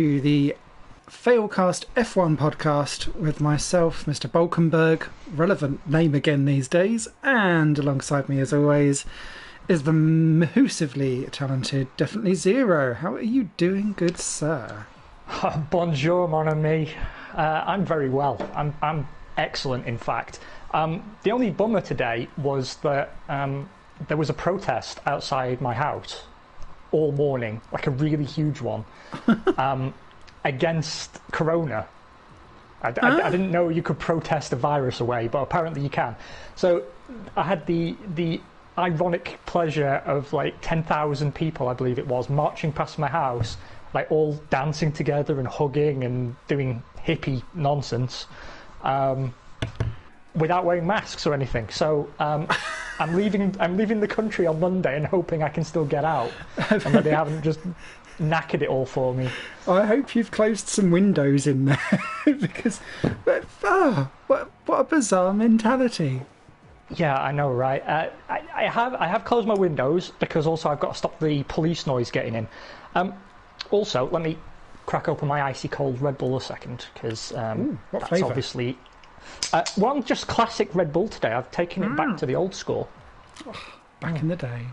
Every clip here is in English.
To the Failcast F1 podcast with myself, Mr. Bolkenberg, relevant name again these days, and alongside me as always is the massively talented Definitely Zero. How are you doing, good sir? Bonjour, mon ami. I'm very well. I'm excellent, in fact. The only bummer today was that there was a protest outside my house all morning, like a really huge one, against Corona. I didn't know you could protest a virus away, but apparently you can. So I had the ironic pleasure of like 10,000 people, I believe it was, marching past my house, like all dancing together and hugging and doing hippie nonsense, without wearing masks or anything. So I'm leaving the country on Monday and hoping I can still get out, and that they haven't just knackered it all for me. I hope you've closed some windows in there because what a bizarre mentality. Yeah, I know, right? I have closed my windows because also I've got to stop the police noise getting in. Also, let me crack open my icy cold Red Bull a second, because what that's flavour? obviously... well, just classic Red Bull today. I've taken it back to the old school. Back in the day.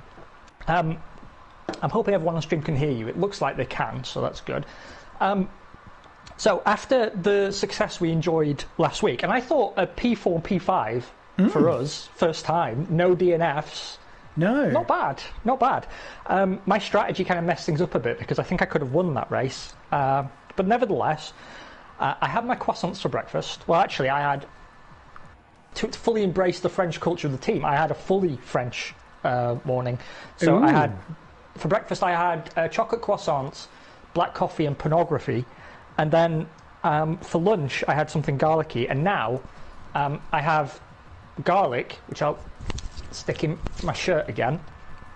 I'm hoping everyone on stream can hear you. It looks like they can, so that's good. So after the success we enjoyed last week, and I thought a P4 and P5 for us, first time, no DNFs. No. Not bad. My strategy kind of messed things up a bit because I think I could have won that race. But nevertheless, I had my croissants for breakfast. Well, actually, I had, to fully embrace the French culture of the team, I had a fully French morning. So I had, for breakfast, I had chocolate croissants, black coffee and pornography. And then for lunch, I had something garlicky. And now I have garlic, which I'll stick in my shirt again.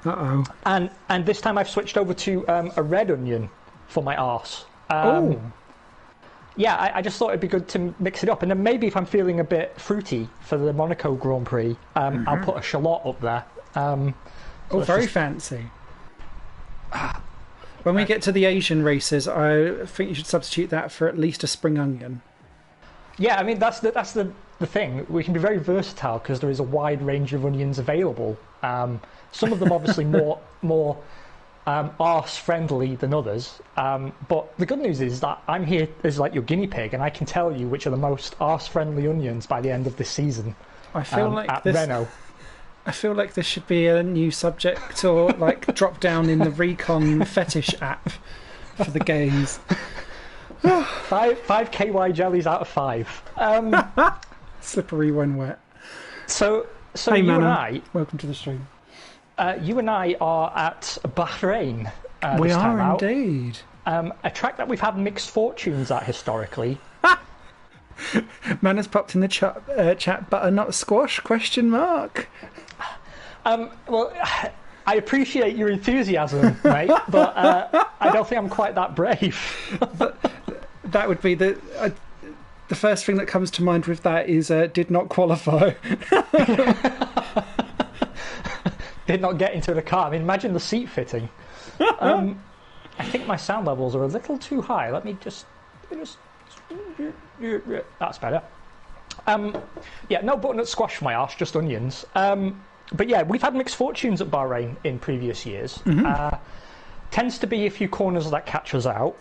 Uh-oh. And this time I've switched over to a red onion for my arse. Yeah, I just thought it'd be good to mix it up. And then maybe if I'm feeling a bit fruity for the Monaco Grand Prix, I'll put a shallot up there. Very fancy. When we get to the Asian races, I think you should substitute that for at least a spring onion. Yeah, I mean, that's the thing. We can be very versatile because there is a wide range of onions available. Some of them obviously more arse-friendly than others. But the good news is that I'm here as like your guinea pig, and I can tell you which are the most arse-friendly onions by the end of this season. I feel like at this. Renault. I feel like this should be a new subject, or like drop down in the Recon fetish app for the gays. 5 KY jellies out of 5. Slippery when wet. So hey, you Mana. and I, Welcome to the stream. you and I are at Bahrain. We this time are out. indeed. A track that we've had mixed fortunes at historically. Man has popped in the chat butternut squash ? Well, I appreciate your enthusiasm, mate, but I don't think I'm quite that brave. That would be the first thing that comes to mind with that is did not qualify. Did not get into the car. I mean, imagine the seat fitting. I think my sound levels are a little too high. Let me just that's better. Yeah, no butternut squash for my arse, just onions. But yeah, we've had mixed fortunes at Bahrain in previous years. Tends to be a few corners that catch us out.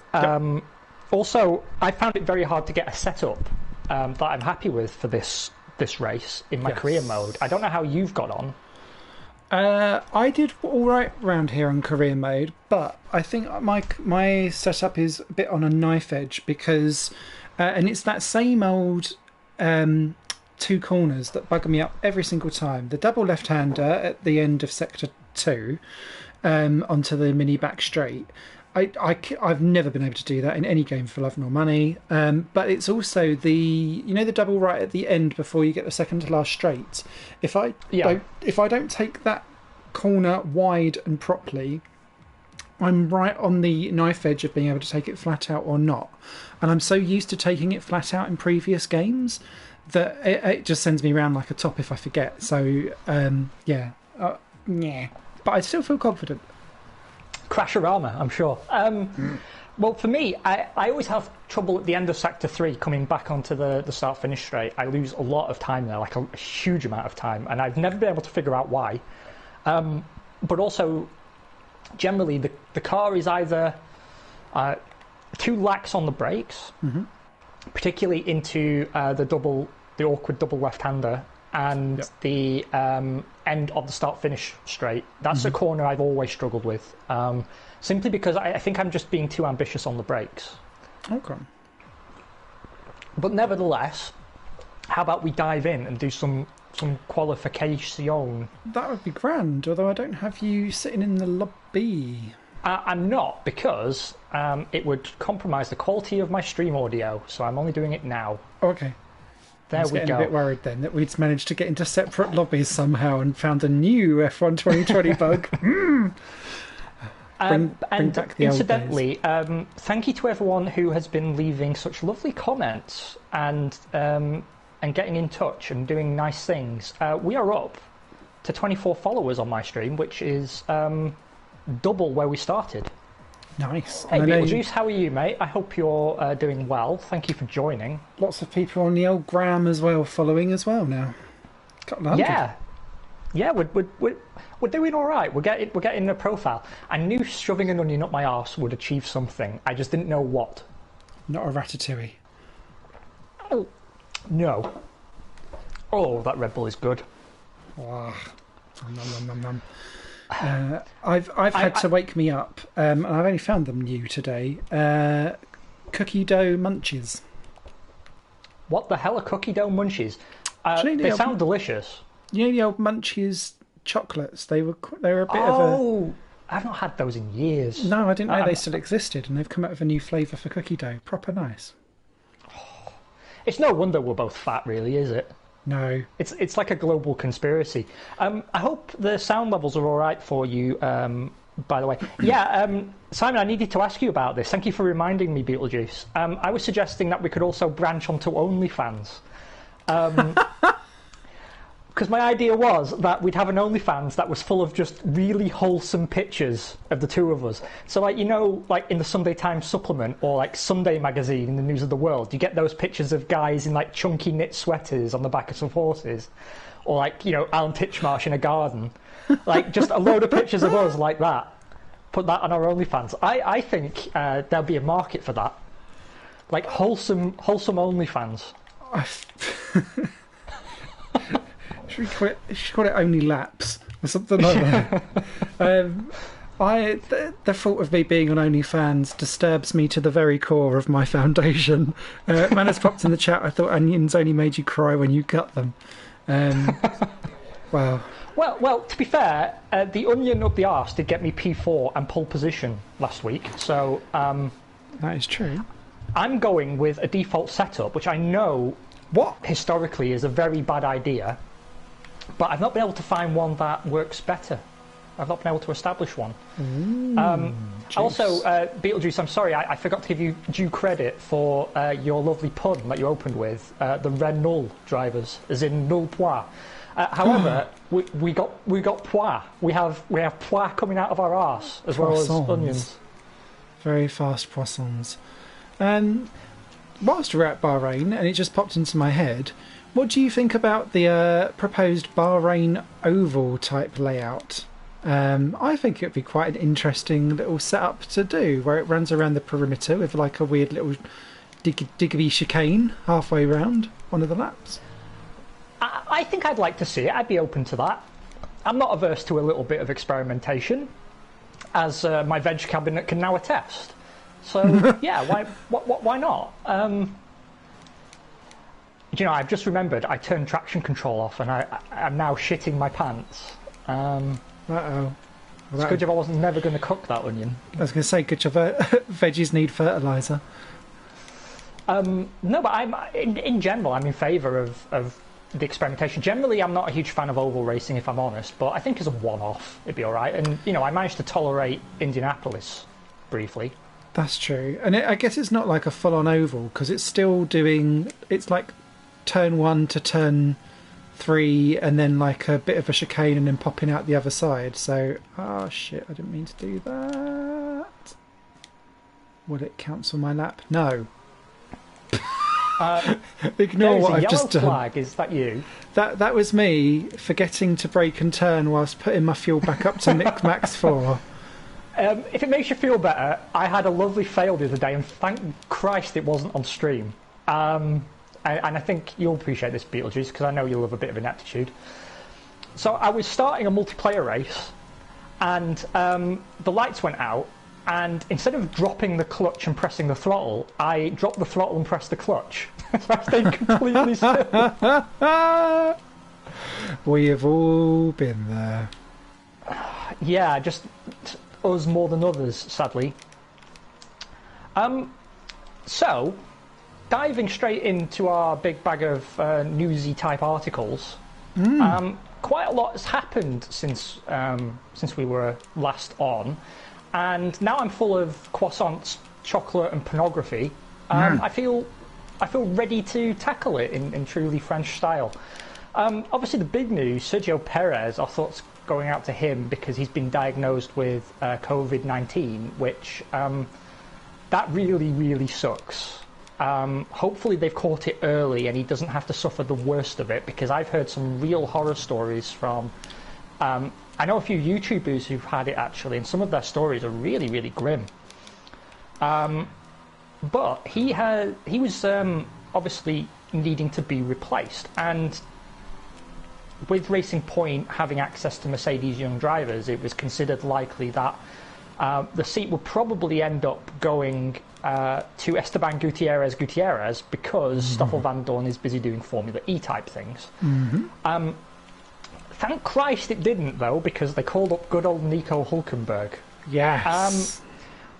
Also, I found it very hard to get a setup that I'm happy with for this race in my career mode. I don't know how you've got on. I did all right round here on career mode, but I think my setup is a bit on a knife edge because, and it's that same old two corners that bug me up every single time. The double left-hander at the end of sector 2 onto the mini back straight. I've never been able to do that in any game for love nor money. But it's also the double right at the end before you get the second to last straight. If I don't take that corner wide and properly, I'm right on the knife edge of being able to take it flat out or not. And I'm so used to taking it flat out in previous games that it just sends me around like a top if I forget. So yeah. But I still feel confident. Crasherama, I'm sure. Well, for me, I always have trouble at the end of Sector 3 coming back onto the start-finish straight. I lose a lot of time there, like a huge amount of time, and I've never been able to figure out why. But also, generally, the car is either too lax on the brakes, particularly into the awkward double left-hander, and the end of the start-finish straight. That's a corner I've always struggled with. Simply because I think I'm just being too ambitious on the brakes. Okay. But nevertheless, how about we dive in and do some qualification? That would be grand, although I don't have you sitting in the lobby. I'm not, because it would compromise the quality of my stream audio, so I'm only doing it now. Okay. There we go. I was getting a bit worried then that we'd managed to get into separate lobbies somehow and found a new F1 2020 bug. Bring back the incidentally, thank you to everyone who has been leaving such lovely comments and getting in touch and doing nice things. We are up to 24 followers on my stream, which is double where we started. Nice. Hey, Beetlejuice, how are you, mate? I hope you're doing well. Thank you for joining. Lots of people on the old gram as well, following as well now. Got 100. Yeah, we're doing all right. We're getting a profile. I knew shoving an onion up my arse would achieve something. I just didn't know what. Not a ratatouille. Oh, no. Oh, that Red Bull is good. Wow. I've had to wake me up, and I've only found them new today. Cookie dough munchies. What the hell are cookie dough munchies? They sound delicious. You know the old Munchies chocolates? They were a bit of a... Oh, I've not had those in years. No, I didn't know they still existed, and they've come out with a new flavour for cookie dough. Proper nice. It's no wonder we're both fat, really, is it? No. It's like a global conspiracy. I hope the sound levels are all right for you, by the way. Yeah, Simon, I needed to ask you about this. Thank you for reminding me, Beetlejuice. I was suggesting that we could also branch onto OnlyFans. Because my idea was that we'd have an OnlyFans that was full of just really wholesome pictures of the two of us. So, like, you know, like in the Sunday Times supplement or like Sunday magazine in the News of the World, you get those pictures of guys in like chunky knit sweaters on the back of some horses, or like, you know, Alan Titchmarsh in a garden, like just a load of pictures of us like that. Put that on our OnlyFans. I think there'll be a market for that, like wholesome OnlyFans. Should we call it Only Laps or something like that? The thought of me being on OnlyFans disturbs me to the very core of my foundation. Man has popped in the chat. I thought onions only made you cry when you cut them. Wow. Well, to be fair, the onion up the arse did get me P4 and pole position last week. So that is true. I'm going with a default setup, which I know historically is a very bad idea. But I've not been able to find one that works better. I've not been able to establish one. Also, Beetlejuice, I'm sorry, I forgot to give you due credit for your lovely pun that you opened with, the Renault drivers, as in null pois. However, we got pois. We have pois coming out of our arse as well as onions. Very fast poissons. Whilst we're at Bahrain, and it just popped into my head, what do you think about the proposed Bahrain oval type layout? I think it would be quite an interesting little setup to do, where it runs around the perimeter with like a weird little diggity chicane halfway round one of the laps. I think I'd like to see it. I'd be open to that. I'm not averse to a little bit of experimentation, as my veg cabinet can now attest. So yeah, why not? You know, I've just remembered I turned traction control off, and I'm now shitting my pants. Uh-oh. Well, it's good job I wasn't never going to cook that onion. I was going to say, good job veggies need fertiliser. No, but I'm in general, I'm in favour of the experimentation. Generally, I'm not a huge fan of oval racing, if I'm honest, but I think as a one-off, it'd be all right. And, you know, I managed to tolerate Indianapolis briefly. That's true. And I guess it's not like a full-on oval, because it's still doing... It's like turn 1 to turn 3, and then like a bit of a chicane, and then popping out the other side. So, oh shit, I didn't mean to do that. Will it cancel my lap? No. There Ignore is what a I've yellow just done. flag. Is that you? That was me forgetting to brake and turn whilst putting my fuel back up to max 4. If it makes you feel better, I had a lovely fail the other day, and thank Christ it wasn't on stream. And I think you'll appreciate this, Beetlejuice, because I know you'll have a bit of ineptitude. So I was starting a multiplayer race, and the lights went out, and instead of dropping the clutch and pressing the throttle, I dropped the throttle and pressed the clutch. So I stayed completely still. We have all been there. Yeah, just us more than others, sadly. So, diving straight into our big bag of newsy type articles, quite a lot has happened since we were last on, and now I'm full of croissants, chocolate, and pornography. I feel ready to tackle it in truly French style. Obviously, the big news: Sergio Perez. Our thoughts going out to him because he's been diagnosed with COVID-19, which that really sucks. Hopefully they've caught it early and he doesn't have to suffer the worst of it, because I've heard some real horror stories from I know a few YouTubers who've had it actually, and some of their stories are really grim. But he was obviously needing to be replaced, and with Racing Point having access to Mercedes young drivers, it was considered likely that the seat would probably end up going to Esteban Gutierrez because Stoffel Van Dorn is busy doing Formula E type things. Thank Christ it didn't, though, because they called up good old Nico Hulkenberg. Yes.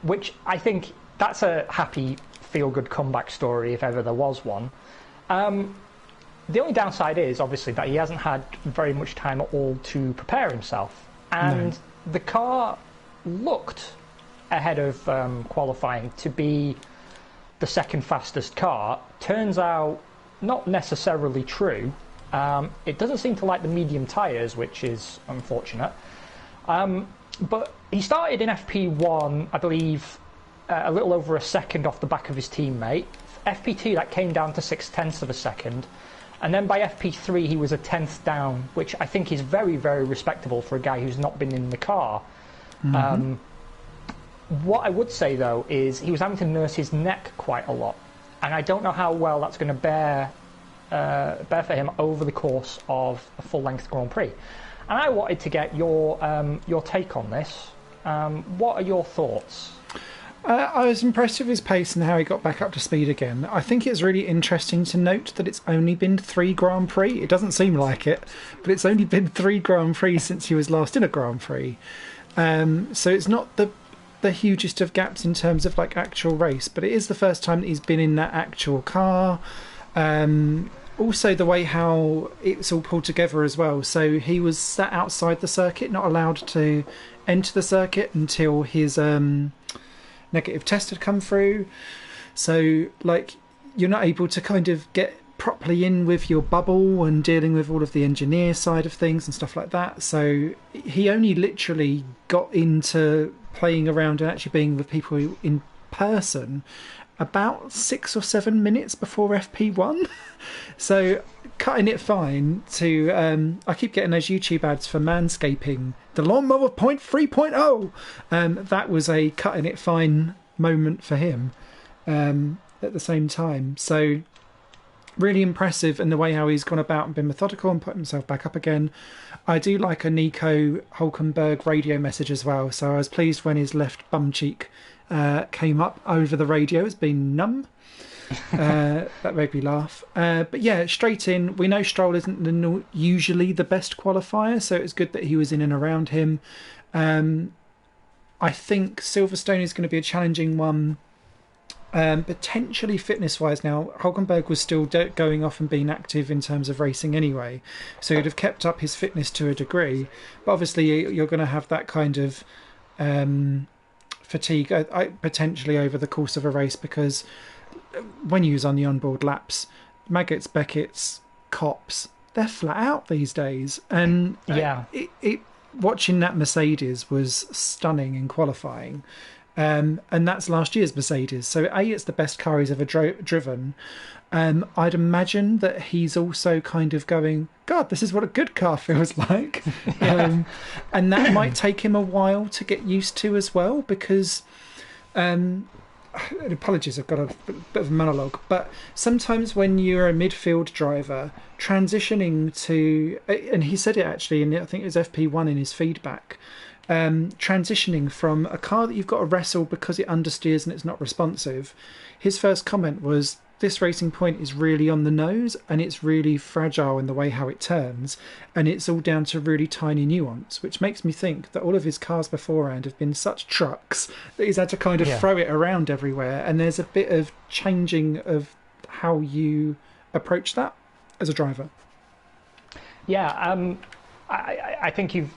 Which I think that's a happy, feel-good comeback story if ever there was one. The only downside is, obviously, that he hasn't had very much time at all to prepare himself. And the car looked, ahead of qualifying, to be the second fastest car. Turns out, not necessarily true. It doesn't seem to like the medium tyres, which is unfortunate. But he started in FP1, I believe, a little over a second off the back of his teammate. FP2, that came down to 0.6 of a second. And then by FP3, he was a tenth down, which I think is very respectable for a guy who's not been in the car. What I would say, though, is he was having to nurse his neck quite a lot. And I don't know how well that's going to bear for him over the course of a full-length Grand Prix. And I wanted to get your take on this. What are your thoughts? I was impressed with his pace and how he got back up to speed again. I think it's really interesting to note that it's only been 3 Grand Prix. It doesn't seem like it, but it's only been 3 Grand Prix since he was last in a Grand Prix. So it's not the hugest of gaps in terms of like actual race, but it is the first time that he's been in that actual car. Also the way how it's all pulled together as well. So he was sat outside the circuit, not allowed to enter the circuit until his negative test had come through. So like you're not able to kind of get properly in with your bubble and dealing with all of the engineer side of things and stuff like that. So he only literally got into playing around and actually being with people in person about 6 or 7 minutes before FP1. So cutting it fine to I keep getting those YouTube ads for Manscaping, the Lawnmower 3.0. That was a cutting it fine moment for him at the same time. So really impressive in the way how he's gone about and been methodical and put himself back up again. I do like a Nico Hulkenberg radio message as well, so I was pleased when his left bum cheek came up over the radio. It's been numb. That made me laugh. But yeah, straight in. We know Stroll isn't usually the best qualifier, so it's good that he was in and around him. I think Silverstone is going to be a challenging one. Potentially fitness-wise now, Hulkenberg was still going off and being active in terms of racing anyway, so he'd have kept up his fitness to a degree, but obviously you're going to have that kind of fatigue potentially over the course of a race, because when you use on the onboard laps, Maggots, Beckett's, Cops, they're flat out these days, and watching that Mercedes was stunning in qualifying. and that's last year's Mercedes. So it's the best car he's ever driven. I'd imagine that he's also kind of going, God, this is what a good car feels like. And that might take him a while to get used to as well, because apologies, I've got a bit of a monologue, but sometimes when you're a midfield driver, transitioning to, and he said it actually, and I think it was FP1 in his feedback, transitioning from a car that you've got to wrestle because it understeers and it's not responsive, his first comment was, this Racing Point is really on the nose and it's really fragile in the way how it turns, and it's all down to really tiny nuance, which makes me think that all of his cars beforehand have been such trucks that he's had to kind of throw it around everywhere, and there's a bit of changing of how you approach that as a driver. Yeah, I think you've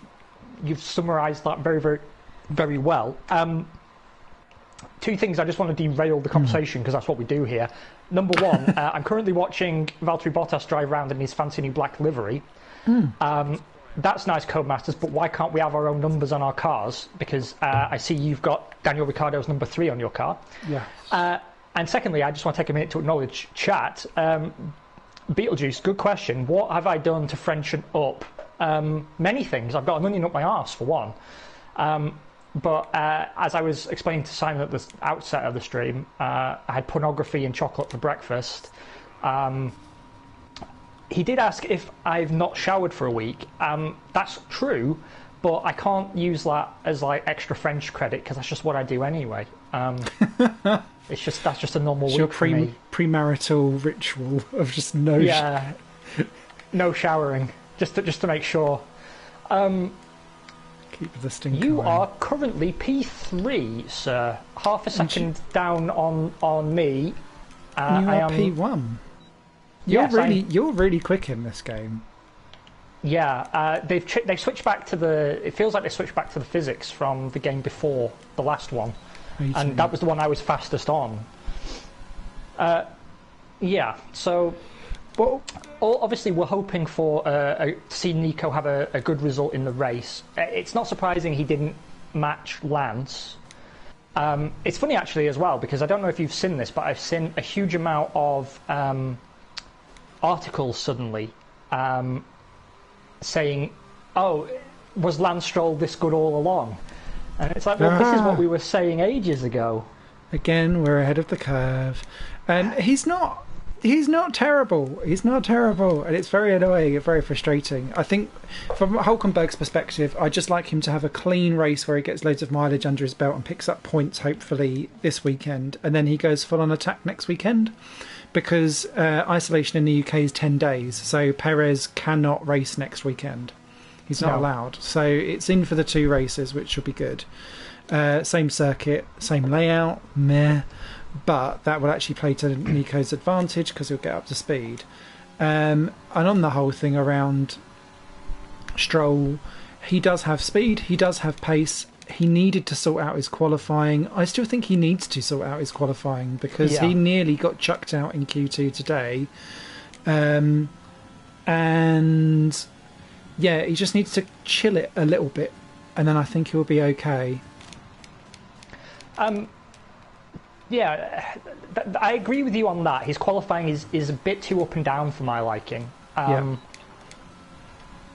summarised that very, very, very well. Two things I just want to derail the conversation, because that's what we do here. Number one, I'm currently watching Valtteri Bottas drive around in his fancy new black livery. That's nice, Codemasters, but why can't we have our own numbers on our cars? Because I see you've got Daniel Ricciardo's number 3 on your car. Yeah. And secondly, I just want to take a minute to acknowledge chat. Beetlejuice, good question. What have I done to freshen up? Many things. I've got an onion up my arse, for one. But as I was explaining to Simon at the outset of the stream, I had pornography and chocolate for breakfast. He did ask if I've not showered for a week. That's true, but I can't use that as like extra French credit, because that's just what I do anyway. That's just a normal week for me. Premarital ritual of just no no showering, just to make sure. Keep the stink You away. are currently P3, sir. Half a second down on me. You are P1. You're really quick in this game. Yeah, they've switched back to the. It feels like they switched back to the physics from the game before the last one, and that was the one I was fastest on. Yeah, so. Well, obviously, we're hoping for to see Nico have a good result in the race. It's not surprising he didn't match Lance. It's funny, actually, as well, because I don't know if you've seen this, but I've seen a huge amount of articles suddenly saying, oh, was Lance Stroll this good all along? And it's like, well, this is what we were saying ages ago. Again, we're ahead of the curve. He's not terrible. He's not terrible. And it's very annoying and very frustrating. I think from Hulkenberg's perspective, I just like him to have a clean race where he gets loads of mileage under his belt and picks up points, hopefully, this weekend. And then he goes full on attack next weekend. Because isolation in the UK is 10 days. So Perez cannot race next weekend. He's not allowed. So it's in for the 2 races, which should be good. Same circuit, same layout, meh. But that will actually play to Nico's advantage because he'll get up to speed. And on the whole thing around Stroll, he does have speed, he does have pace. He needed to sort out his qualifying. I still think he needs to sort out his qualifying because he nearly got chucked out in Q2 today. And yeah, he just needs to chill it a little bit, and then I think he'll be okay. Yeah, I agree with you on that. His qualifying is a bit too up and down for my liking.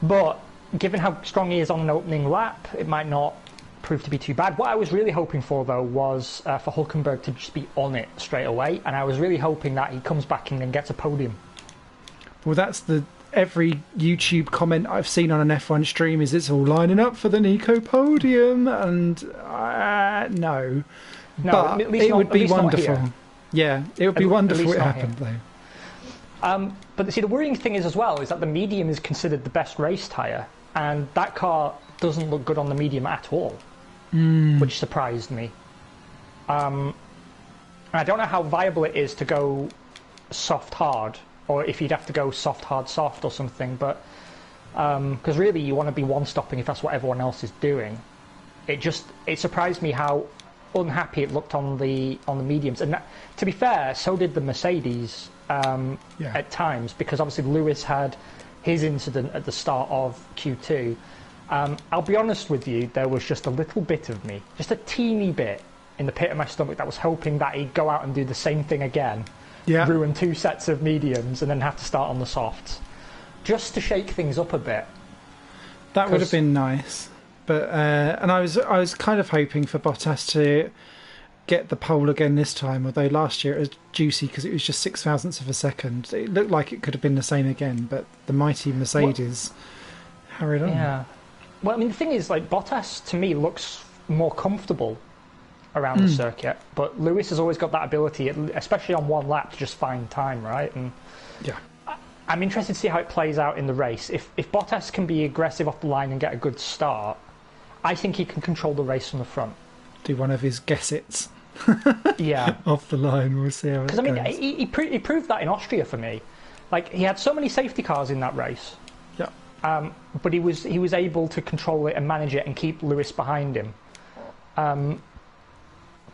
But given how strong he is on an opening lap, it might not prove to be too bad. What I was really hoping for, though, was for Hulkenberg to just be on it straight away, and I was really hoping that he comes back and then gets a podium. Well, that's every YouTube comment I've seen on an F1 stream is it's all lining up for the Nico podium, and no. But it would be wonderful. Yeah, it would be wonderful if it happened, though. But see, the worrying thing is as well is that the medium is considered the best race tyre, and that car doesn't look good on the medium at all, which surprised me. I don't know how viable it is to go soft hard, or if you'd have to go soft hard soft or something. But because really you want to be one stopping if that's what everyone else is doing. It surprised me how unhappy it looked on the mediums, and to be fair, so did the Mercedes at times, because obviously Lewis had his incident at the start of Q2. I'll be honest with you, there was just a little bit of me, just a teeny bit, in the pit of my stomach that was hoping that he'd go out and do the same thing again, ruin 2 sets of mediums, and then have to start on the softs, just to shake things up a bit. That would have been nice, but and I was kind of hoping for Bottas to get the pole again this time. Although last year it was juicy because it was just 0.06 of a second. It looked like it could have been the same again, but the mighty Mercedes hurried on. Yeah. Well, I mean, the thing is, like, Bottas to me looks more comfortable around the circuit, but Lewis has always got that ability, especially on one lap, to just find time, right? And yeah. I'm interested to see how it plays out in the race. If Bottas can be aggressive off the line and get a good start, I think he can control the race from the front. Do one of his guess-its. Yeah. Off the line, we'll see how it goes. Because, I mean, he proved that in Austria for me. Like, he had so many safety cars in that race. Yeah. But he was able to control it and manage it and keep Lewis behind him.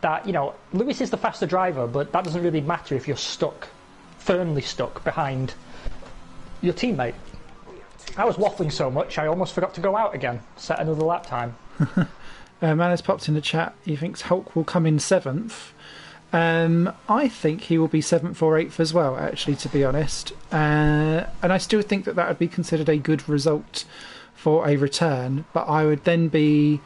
That, you know, Lewis is the faster driver, but that doesn't really matter if you're firmly stuck behind your teammate. I was waffling so much I almost forgot to go out again, set another lap time. Man has popped in the chat, he thinks Hulk will come in 7th. I think he will be 7th or 8th as well, actually, to be honest. And I still think that would be considered a good result for a return, but I would then be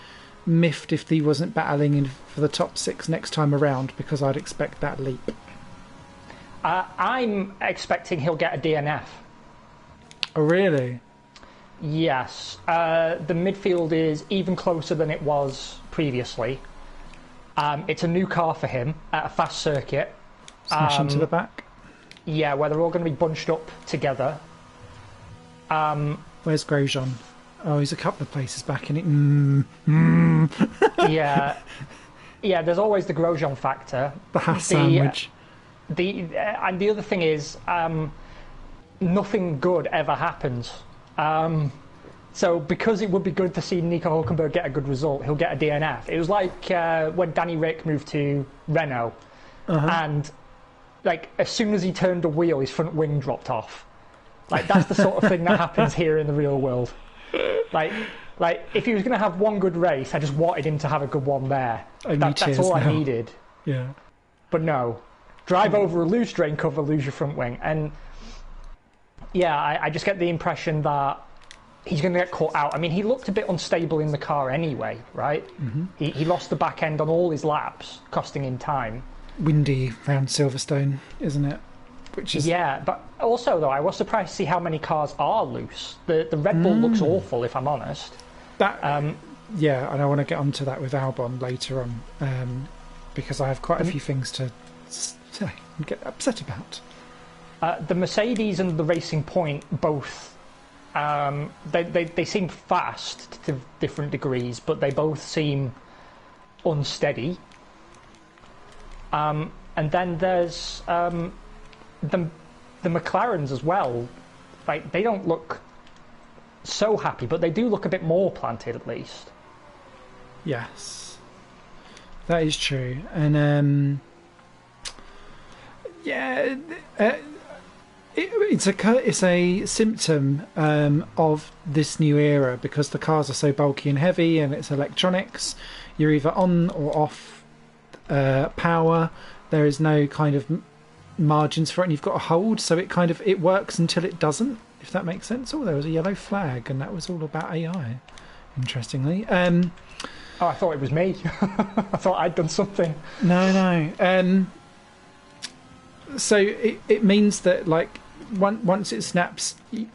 miffed if he wasn't battling for the top 6 next time around, because I'd expect that leap. I'm expecting he'll get a DNF. Oh, really? Yes. The midfield is even closer than it was previously. It's a new car for him at a fast circuit. Smash into the back? Yeah, where they're all going to be bunched up together. Where's Grosjean? Oh, he's a couple of places back in it. Yeah. Yeah, there's always the Grosjean factor. The Haas sandwich. And the other thing is, nothing good ever happens. So because it would be good to see Nico Hülkenberg get a good result, he'll get a DNF. It was like when Danny Rick moved to Renault, and like as soon as he turned a wheel, his front wing dropped off. Like that's the sort of thing that happens here in the real world. Like if he was going to have one good race, I just wanted him to have a good one there. That's all I needed. Yeah. But no, drive over a loose drain cover, lose your front wing, and yeah, I just get the impression that he's going to get caught out. I mean, he looked a bit unstable in the car anyway, right? Mm-hmm. He lost the back end on all his laps, costing him time. Windy round Silverstone, isn't it? Yeah, but also, though, I was surprised to see how many cars are loose. The Red Bull looks awful, if I'm honest. Yeah, and I want to get onto that with Albon later on, because I have quite a few things to say and get upset about. The Mercedes and the Racing Point both, they seem fast to different degrees, but they both seem unsteady. And then there's the McLarens as well. Like they don't look so happy, but they do look a bit more planted at least. Yes, that is true, and yeah. It's a symptom of this new era, because the cars are so bulky and heavy, and it's electronics. You're either on or off power. There is no kind of margins for it, and you've got to hold. So it works until it doesn't. If that makes sense. Oh, there was a yellow flag, and that was all about AI. Interestingly. Oh, I thought it was me. I thought I'd done something. No. So it means that like once it snaps, a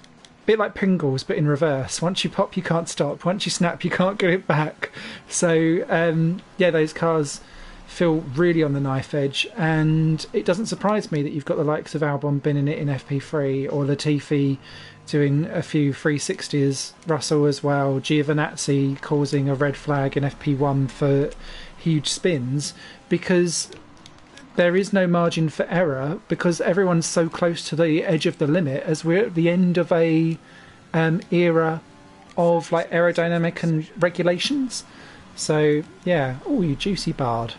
bit like Pringles but in reverse. Once you pop, you can't stop. Once you snap, you can't get it back. So yeah, those cars feel really on the knife edge, and it doesn't surprise me that you've got the likes of Albon binning it in FP3, or Latifi doing a few 360s, Russell as well, Giovinazzi causing a red flag in FP1 for huge spins, because there is no margin for error, because everyone's so close to the edge of the limit, as we're at the end of a era of like aerodynamic and regulations. So yeah, oh, you juicy bard.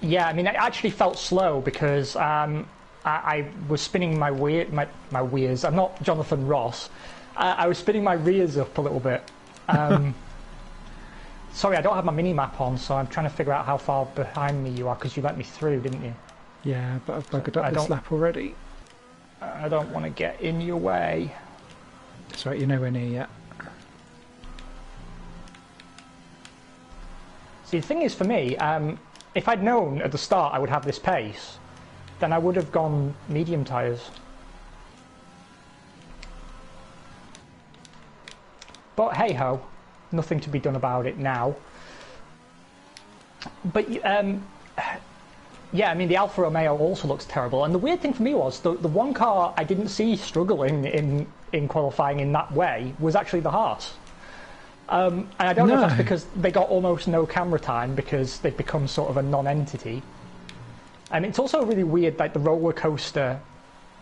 Yeah, I mean, it actually felt slow because I was spinning my rears. I'm not Jonathan Ross. I was spinning my rears up a little bit. Sorry, I don't have my mini-map on, so I'm trying to figure out how far behind me you are, because you let me through, didn't you? Yeah, but I've buggered up this lap already. I don't want to get in your way. That's right, you're nowhere near yet. See, the thing is, for me, if I'd known at the start I would have this pace, then I would have gone medium tyres. But hey-ho, nothing to be done about it now. But yeah, I mean, the Alfa Romeo also looks terrible. And the weird thing for me was the one car I didn't see struggling in qualifying in that way was actually the Haas. And I don't know if that's because they got almost no camera time because they've become sort of a non-entity. And it's also really weird, like the roller coaster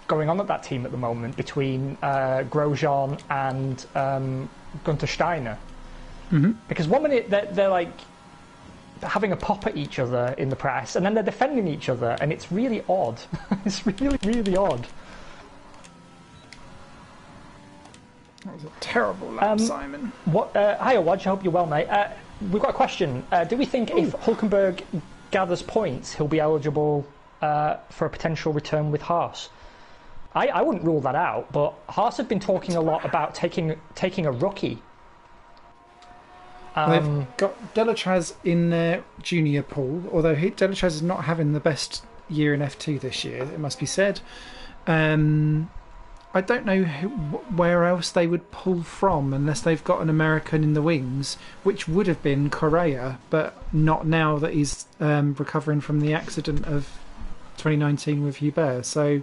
going on at that team at the moment between Grosjean and Gunter Steiner. Mm-hmm. Because one minute they're like having a pop at each other in the press, and then they're defending each other, and it's really odd. It's really, really odd. That was a terrible lap, Simon. Hiya, Wodge. I hope you're well, mate. We've got a question. Do we think if Hulkenberg gathers points, he'll be eligible for a potential return with Haas? I wouldn't rule that out, but Haas have been talking a lot about taking a rookie. They've got Delatraz in their junior pool, although Delatraz is not having the best year in F2 this year, it must be said. I don't know where else they would pull from unless they've got an American in the wings, which would have been Correa, but not now that he's recovering from the accident of 2019 with Hubert. So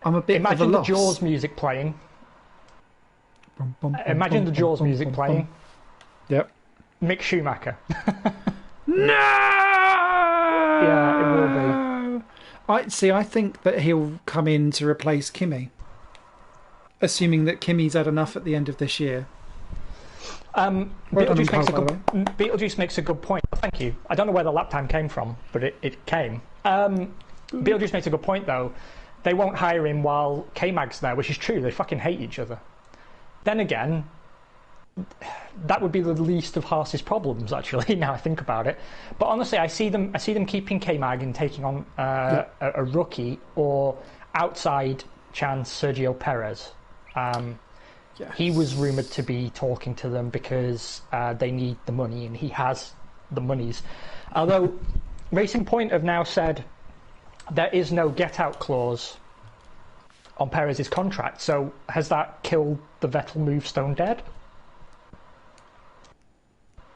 I'm a bit of a loss. Imagine the Jaws music playing. Imagine the Jaws music playing. Yep. Mick Schumacher. No! Yeah, it will be. I think that he'll come in to replace Kimi. Assuming that Kimi's had enough at the end of this year. Beetlejuice makes a good point. Thank you. I don't know where the lap time came from, but it came. Beetlejuice makes a good point, though. They won't hire him while K-Mag's there, which is true. They fucking hate each other. Then again, that would be the least of Haas's problems, actually, now I think about it. But honestly, I see them keeping K-Mag and taking on a rookie or outside chance Sergio Perez. Yes. He was rumoured to be talking to them because they need the money, and he has the monies. Although Racing Point have now said there is no get-out clause on Perez's contract, so has that killed the Vettel move stone dead?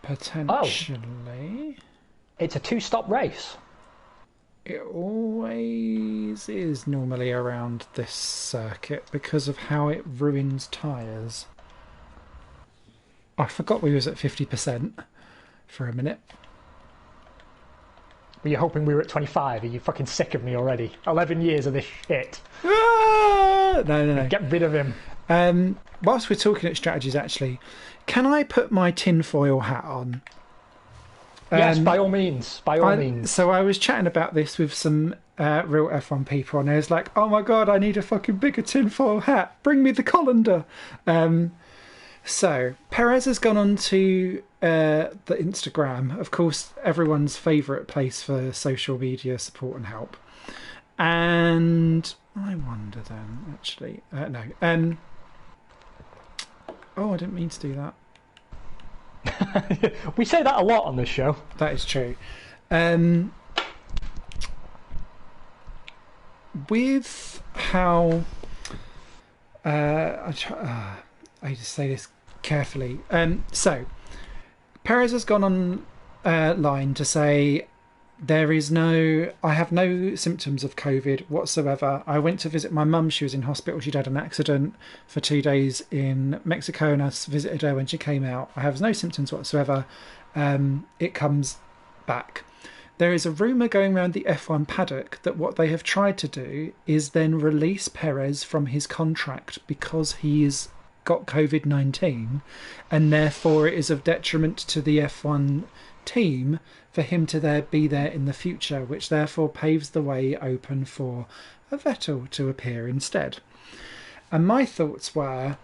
Potentially. It's a two-stop race. It always is normally around this circuit because of how it ruins tyres. I forgot we was at 50% for a minute. Were you hoping we were at 25? Are you fucking sick of me already? 11 years of this shit. No. Get rid of him. Whilst we're talking at strategies, actually, can I put my tinfoil hat on? Yes, by all means. By all means. So I was chatting about this with some real F1 people, and I was like, oh my god, I need a fucking bigger tinfoil hat. Bring me the colander. So Perez has gone on to the Instagram, of course, everyone's favourite place for social media support and help. And I wonder then, actually, no. Oh, I didn't mean to do that. We say that a lot on this show. That is true. With how I need to say this carefully. So Perez has gone on line to say I have no symptoms of COVID whatsoever. I went to visit my mum. She was in hospital. She'd had an accident for 2 days in Mexico, and I visited her when she came out. I have no symptoms whatsoever. It comes back. There is a rumour going around the F1 paddock that what they have tried to do is then release Perez from his contract because he's got COVID-19, and therefore it is of detriment to the F1 team for him to be there in the future, which therefore paves the way open for a Vettel to appear instead. And my thoughts were,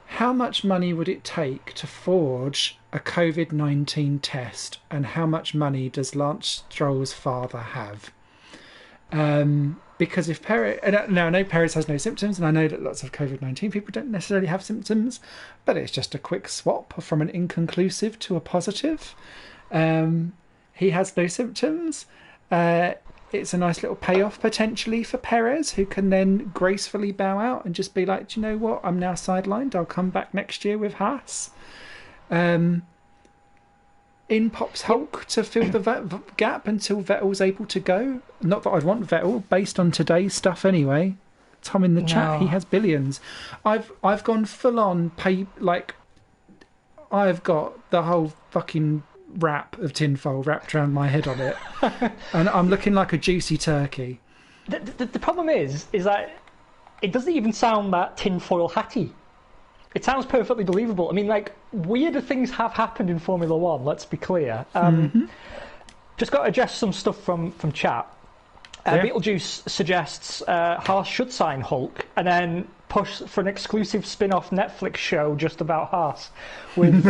how much money would it take to forge a COVID-19 test, and how much money does Lance Stroll's father have? Because if Perez... Now, I know Perez has no symptoms, and I know that lots of COVID-19 people don't necessarily have symptoms, but it's just a quick swap from an inconclusive to a positive. He has no symptoms. It's a nice little payoff, potentially, for Perez, who can then gracefully bow out and just be like, do you know what? I'm now sidelined. I'll come back next year with Haas. In pops Hulk to fill the gap until Vettel's able to go. Not that I'd want Vettel, based on today's stuff anyway. Tom in the chat, he has billions. I've gone full on pay, like, I've got the whole fucking wrap of tinfoil wrapped around my head on it, and I'm looking like a juicy turkey. The problem is that it doesn't even sound that tinfoil hatty. It sounds perfectly believable. I mean, like, weirder things have happened in Formula One, let's be clear. Just got to address some stuff from chat. Beetlejuice suggests Haas should sign Hulk and then push for an exclusive spin-off Netflix show just about Haas, with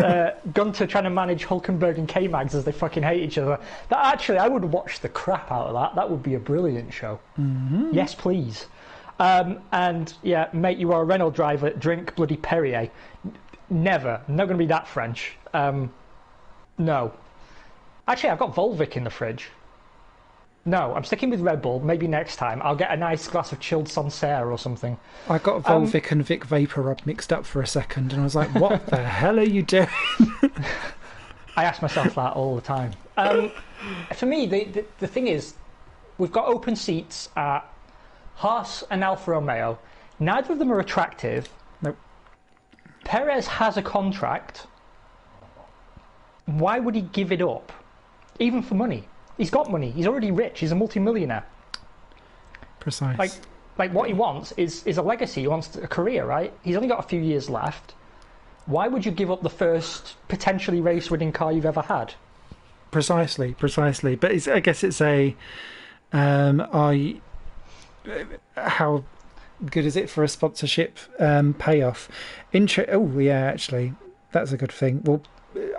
Gunter trying to manage Hulkenberg and K-Mags as they fucking hate each other. That actually, I would watch the crap out of that. That would be a brilliant show. Yes, please. And yeah, mate, you are a Renault driver. Drink bloody Perrier. Never. I'm not going to be that French. No. Actually, I've got Volvic in the fridge. No, I'm sticking with Red Bull. Maybe next time I'll get a nice glass of chilled Sancerre or something. I got Volvic and Vic Vapor Rub mixed up for a second, and I was like, what the hell are you doing? I ask myself that all the time. For me, the thing is, we've got open seats at Haas and Alfa Romeo. Neither of them are attractive. Nope. Perez has a contract. Why would he give it up? Even for money. He's got money. He's already rich. He's a multi-millionaire. Precise. Like what he wants is a legacy. He wants a career, right? He's only got a few years left. Why would you give up the first potentially race-winning car you've ever had? Precisely. But I guess it's a... how good is it for a sponsorship payoff? Oh, yeah, actually, that's a good thing. Well,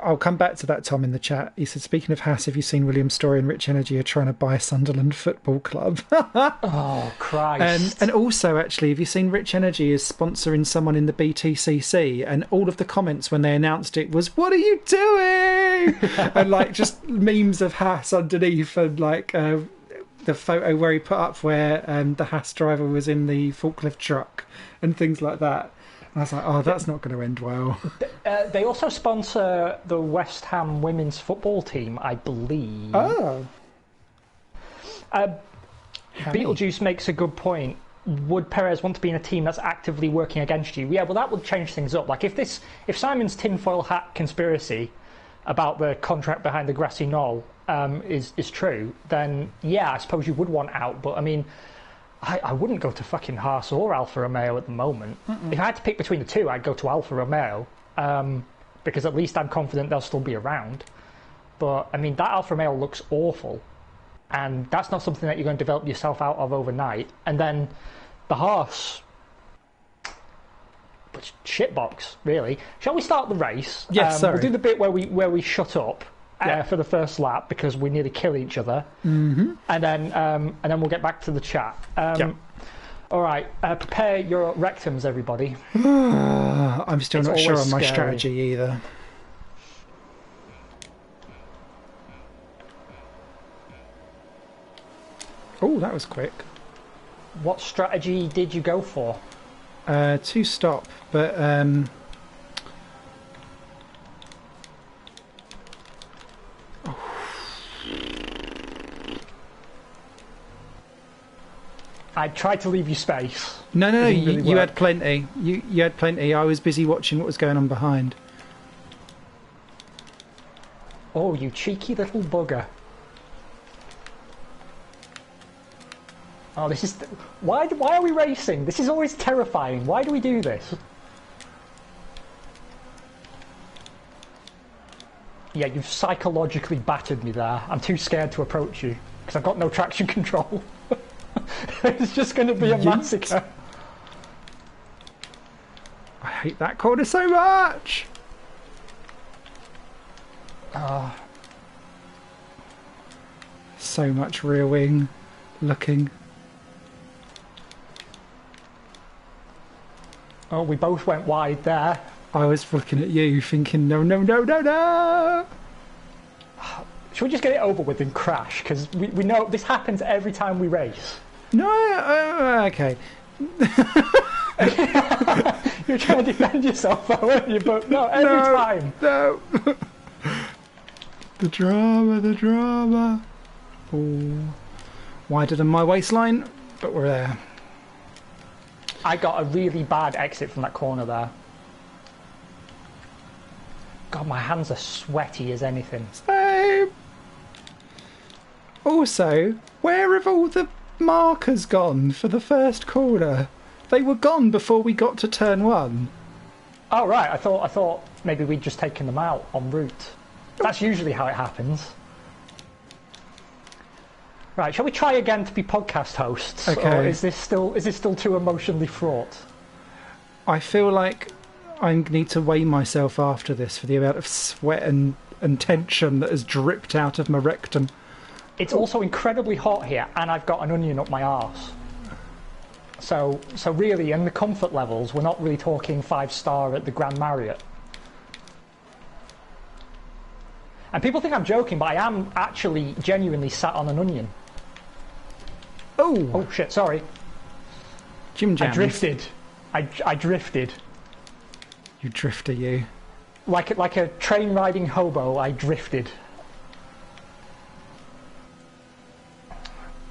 I'll come back to that, Tom, in the chat. He said, speaking of Haas, have you seen William's story and Rich Energy are trying to buy Sunderland Football Club? Oh, Christ. And also, actually, have you seen Rich Energy is sponsoring someone in the BTCC? And all of the comments when they announced it was, what are you doing? And, like, just memes of Haas underneath, and, like, the photo where he put up where the Haas driver was in the forklift truck and things like that. And I was like, oh, that's not going to end well. They also sponsor the West Ham women's football team, I believe. Oh. Beetlejuice makes a good point. Would Perez want to be in a team that's actively working against you? Yeah, well, that would change things up. Like, if Simon's tinfoil hat conspiracy about the contract behind the grassy knoll is true, then yeah, I suppose you would want out. But I mean, I wouldn't go to fucking Haas or Alfa Romeo at the moment. If I had to pick between the two, I'd go to Alfa Romeo, because at least I'm confident they'll still be around. But I mean, that Alfa Romeo looks awful, and that's not something that you're going to develop yourself out of overnight. And then the Haas, shitbox, really. Shall we start the race? Yes, sorry. We'll do the bit where we shut up for the first lap because we nearly kill each other, and then we'll get back to the chat. All right, prepare your rectums, everybody. I'm still not sure on my scary strategy either. Oh, that was quick. What strategy did you go for? To stop, but I tried to leave you space. No, you had plenty. You had plenty. I was busy watching what was going on behind. Oh, you cheeky little bugger. Oh, this is... Why are we racing? This is always terrifying. Why do we do this? Yeah, you've psychologically battered me there. I'm too scared to approach you because I've got no traction control. It's just going to be a massacre. I hate that corner so much. So much rear wing looking. Oh, we both went wide there. I was looking at you thinking, no, no, no, no, no! Should we just get it over with and crash? Because we know this happens every time we race. No, okay. You're trying to defend yourself, weren't you? But no, every time. No. The drama, the drama. Oh, wider than my waistline, but we're there. I got a really bad exit from that corner there. God, my hands are sweaty as anything. Same. Also, where have all the markers gone for the first corner? They were gone before we got to turn 1. Oh right, I thought maybe we'd just taken them out en route. That's usually how it happens. Right, shall we try again to be podcast hosts? Okay. Or is this still too emotionally fraught? I feel like I need to weigh myself after this for the amount of sweat and tension that has dripped out of my rectum. It's also incredibly hot here, and I've got an onion up my arse. So really, in the comfort levels, we're not really talking 5-star at the Grand Marriott. And people think I'm joking, but I am actually genuinely sat on an onion. Oh shit! Sorry. Jim Jam. I drifted. I drifted. You drifter, you. Like a train riding hobo, I drifted.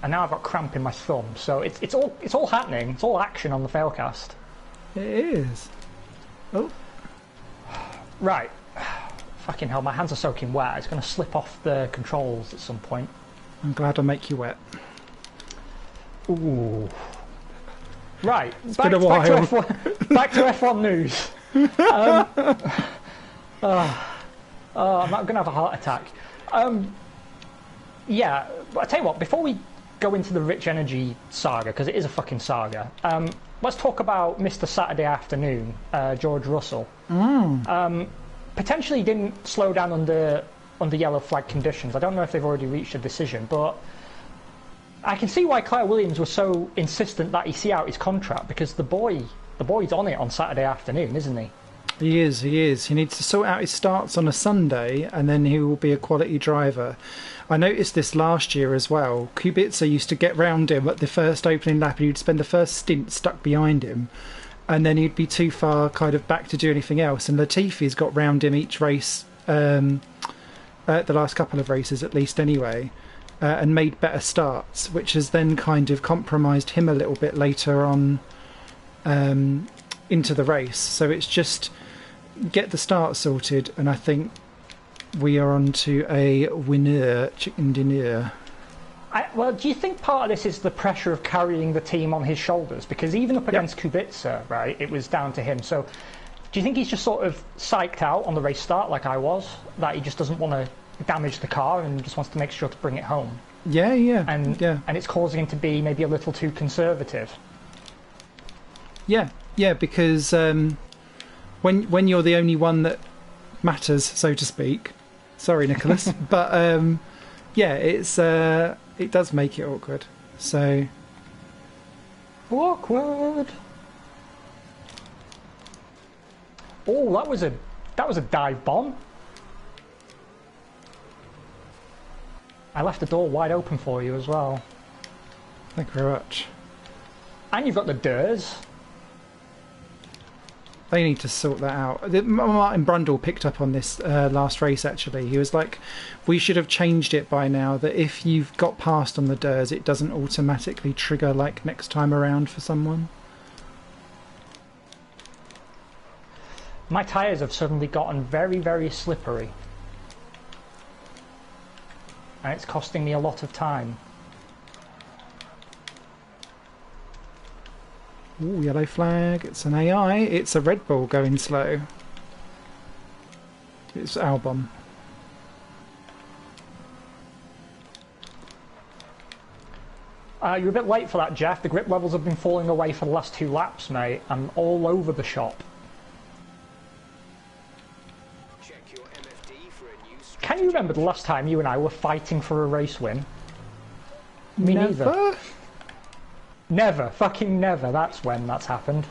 And now I've got cramp in my thumb, so it's all happening. It's all action on the Failcast. It is. Oh. Right. Fucking hell, my hands are soaking wet. It's going to slip off the controls at some point. I'm glad I make you wet. Ooh. Right. It's been a while. Back to F1 news. I'm going to have a heart attack. Yeah, I tell you what, before we go into the Rich Energy saga, because it is a fucking saga, let's talk about Mr. Saturday Afternoon, George Russell. Potentially didn't slow down under yellow flag conditions. I don't know if they've already reached a decision, but I can see why Claire Williams was so insistent that he see out his contract, because the boy's on it on Saturday afternoon, isn't he? He is. He needs to sort out his starts on a Sunday, and then he will be a quality driver. I noticed this last year as well. Kubica used to get round him at the first opening lap, and he'd spend the first stint stuck behind him, and then he'd be too far kind of back to do anything else. And Latifi's got round him each race, the last couple of races at least anyway, and made better starts, which has then kind of compromised him a little bit later on into the race. So it's just get the start sorted, and I think we are on to a winner, chicken dinner. Well, do you think part of this is the pressure of carrying the team on his shoulders? Because even up against Kubica, right, it was down to him. So do you think he's just sort of psyched out on the race start like I was, that he just doesn't want to damage the car and just wants to make sure to bring it home? Yeah. And it's causing him to be maybe a little too conservative. Yeah, because when you're the only one that matters, so to speak. Sorry, Nicholas, but it does make it awkward. So awkward. Oh, that was a dive bomb. I left the door wide open for you as well. Thank you very much. And you've got the Durs. They need to sort that out. Martin Brundle picked up on this last race, actually. He was like, we should have changed it by now, that if you've got passed on the Durs, it doesn't automatically trigger like next time around for someone. My tyres have suddenly gotten very, very slippery. And it's costing me a lot of time. Ooh, yellow flag. It's an AI. It's a Red Bull going slow. It's Albon. You're a bit late for that, Jeff. The grip levels have been falling away for the last 2 laps, mate. I'm all over the shop. Check your MFD for a new Can you remember the last time you and I were fighting for a race win? Me neither. Never. Fucking never. That's when that's happened.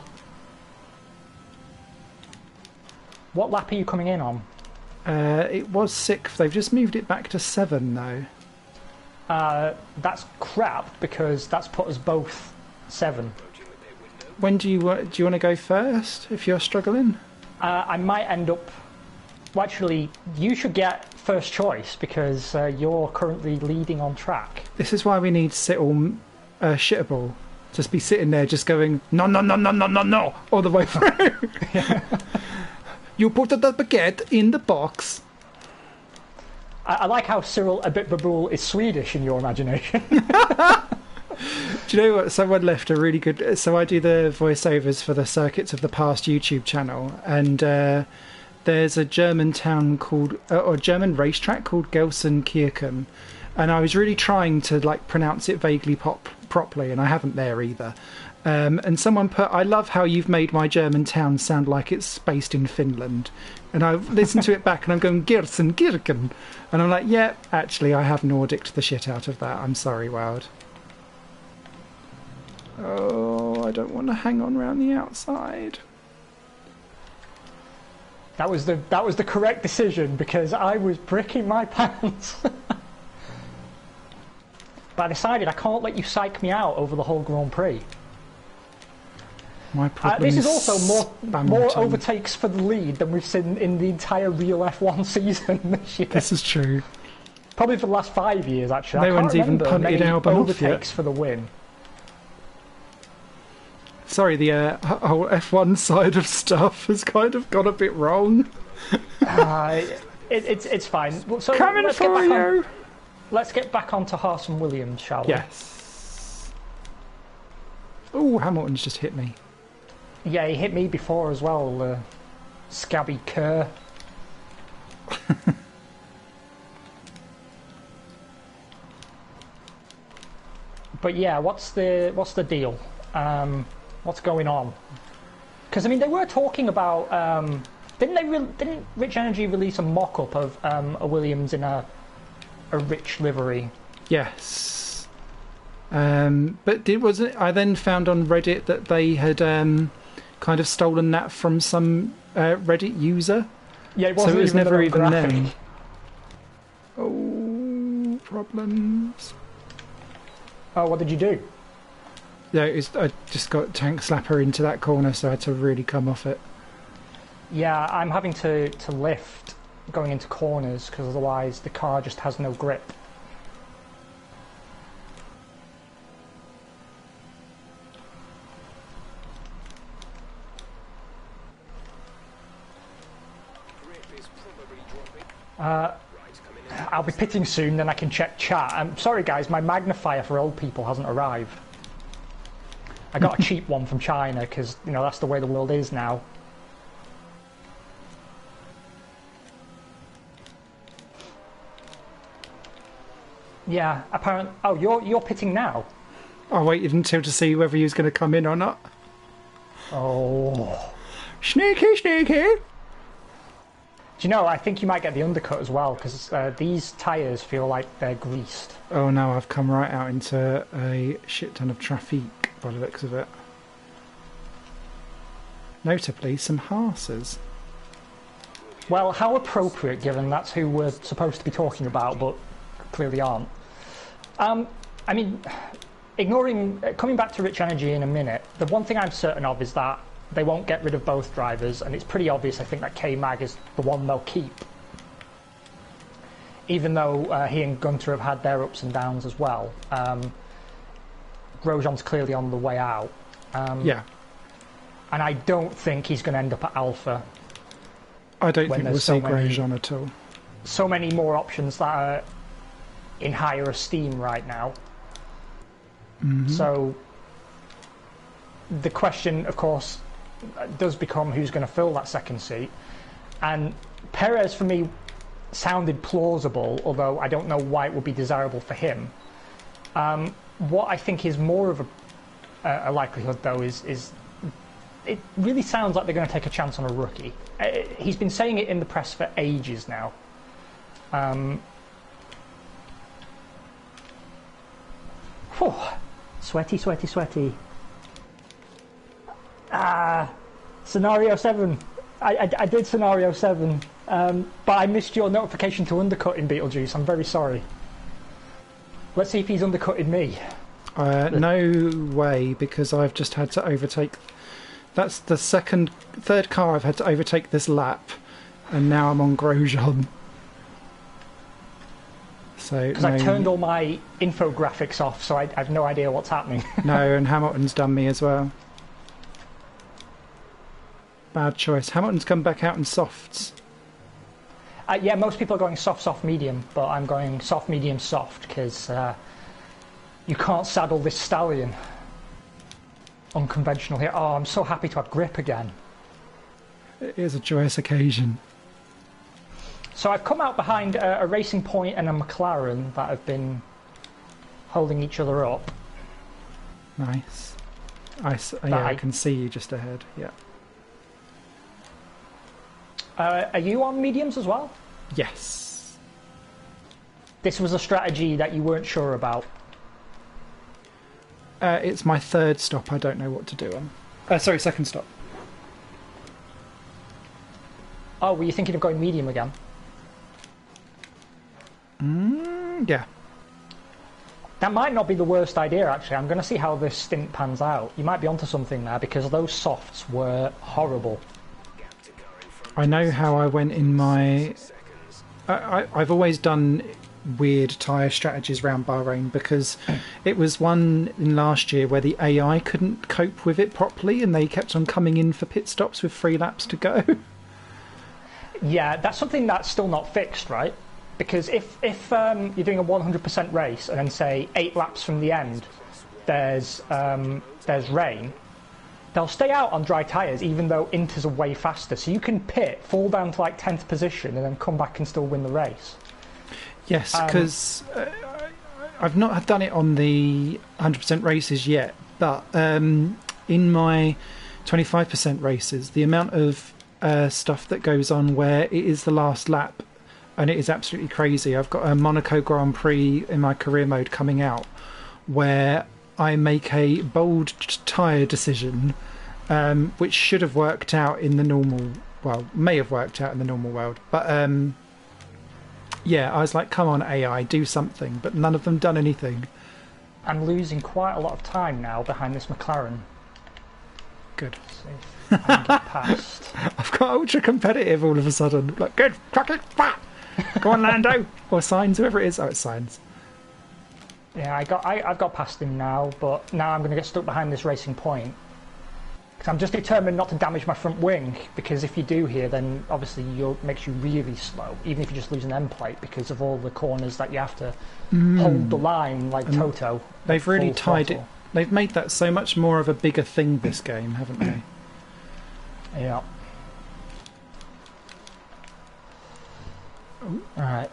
What lap are you coming in on? It was 6th. They've just moved it back to 7 though. That's crap because that's put us both 7. When do you want to go first if you're struggling? I might end up... Well, actually, you should get first choice because you're currently leading on track. This is why we need Sittle Shittable. Just be sitting there just going, no, no, no, no, no, no, no, all the way through. You put the baguette in the box. I like how Cyril Abitbabul is Swedish in your imagination. Do you know what? Someone left a really good... So I do the voiceovers for the Circuits of the Past YouTube channel, and there's a German town called... or German racetrack called Gelsenkirchen, and I was really trying to like pronounce it vaguely properly, and I haven't there either. And someone put, I love how you've made my German town sound like it's based in Finland. And I've listened to it back and I'm going, Gelsenkirchen. And I'm like, yeah, actually, I have Nordicked the shit out of that. I'm sorry, Wild. Oh, I don't want to hang on round the outside. That was the correct decision because I was bricking my pants. But I decided I can't let you psych me out over the whole Grand Prix. My problem this is is also more overtakes for the lead than we've seen in the entire real F1 season this year. This is true. Probably for the last 5 years, actually. No one's even punted Albon off yet. Overtakes for the win. Sorry, the whole F1 side of stuff has kind of got a bit wrong. It's fine. So Coming for you! Let's get back onto Haas and Williams, shall we? Yes. Oh, Hamilton's just hit me. Yeah, he hit me before as well, scabby cur. But yeah, what's the deal? What's going on? Because I mean, they were talking about didn't Rich Energy release a mock-up of a Williams in a rich livery? Yes. But I then found on Reddit that they had kind of stolen that from some Reddit user. Yeah, it wasn't so it was never even them. Oh, problems. Oh, what did you do? Yeah, I just got tank slapper into that corner, so I had to really come off it. Yeah, I'm having to lift going into corners because otherwise the car just has no grip. I'll be pitting soon, then I can check chat. I'm sorry guys, my magnifier for old people hasn't arrived. I got a cheap one from China because, you know, that's the way the world is now. Yeah, apparently. Oh, you're pitting now? I waited until to see whether he was going to come in or not. Oh. Sneaky, sneaky! Do you know, I think you might get the undercut as well, because these tyres feel like they're greased. Oh no, I've come right out into a shit ton of traffic by the looks of it. Notably, some Haasers. Well, how appropriate, given that's who we're supposed to be talking about, but clearly aren't. I mean, coming back to Rich Energy in a minute, the one thing I'm certain of is that they won't get rid of both drivers, and it's pretty obvious, I think, that K-Mag is the one they'll keep. Even though he and Gunter have had their ups and downs as well. Grosjean's clearly on the way out. Yeah. And I don't think he's going to end up at Alpha. I don't think we'll see Grosjean at all. So many more options that are in higher esteem right now. Mm-hmm. So the question, of course, does become who's going to fill that second seat. And Perez, for me, sounded plausible, although I don't know why it would be desirable for him. What I think is more of a likelihood, though, is it really sounds like they're going to take a chance on a rookie. He's been saying it in the press for ages now. Whew. Sweaty, sweaty, sweaty. Scenario 7. I did Scenario 7, but I missed your notification to undercut in Beetlejuice. I'm very sorry. Let's see if he's undercutted me. No way, because I've just had to overtake... That's the third car I've had to overtake this lap, and now I'm on Grosjean. So because I turned all my infographics off, so I have no idea what's happening. No, and Hamilton's done me as well. Bad choice. Hamilton's come back out in softs. Yeah, most people are going soft, soft, medium, but I'm going soft, medium, soft, because you can't saddle this stallion. Unconventional here. Oh, I'm so happy to have grip again. It is a joyous occasion. So I've come out behind a Racing Point and a McLaren that have been holding each other up. Nice. I can see you just ahead, yeah. Are you on mediums as well? Yes. This was a strategy that you weren't sure about. It's my third stop. I don't know what to do on. Sorry, second stop. Oh, were you thinking of going medium again? Yeah. That might not be the worst idea, actually. I'm going to see how this stint pans out. You might be onto something there, because those softs were horrible. I know how I went in my... I've always done weird tyre strategies around Bahrain, because it was one in last year where the AI couldn't cope with it properly and they kept on coming in for pit stops with 3 laps to go. Yeah, that's something that's still not fixed, right? Because if you're doing a 100% race and then, say, 8 laps from the end there's rain, they'll stay out on dry tyres even though inters are way faster. So you can pit, fall down to like 10th position and then come back and still win the race. Yes, because I've not done it on the 100% races yet, but in my 25% races, the amount of stuff that goes on where it is the last lap, and it is absolutely crazy. I've got a Monaco Grand Prix in my career mode coming out where I make a bold tyre decision, which should have worked out in the normal... Well, may have worked out in the normal world, but... yeah, I was like, come on, AI, do something, but none of them done anything. I'm losing quite a lot of time now behind this McLaren. Good. See if I can get past. I've got ultra competitive all of a sudden. Like, good, chuck it, go on, Lando, or Signs, whoever it is. Oh, it's Signs. Yeah, I've got past him now, but now I'm going to get stuck behind this Racing Point. Because I'm just determined not to damage my front wing, because if you do here, then obviously it makes you really slow, even if you just lose an end plate, because of all the corners that you have to hold the line like Toto. They've really tied it. They've made that so much more of a bigger thing this game, haven't they? Yeah. Alright.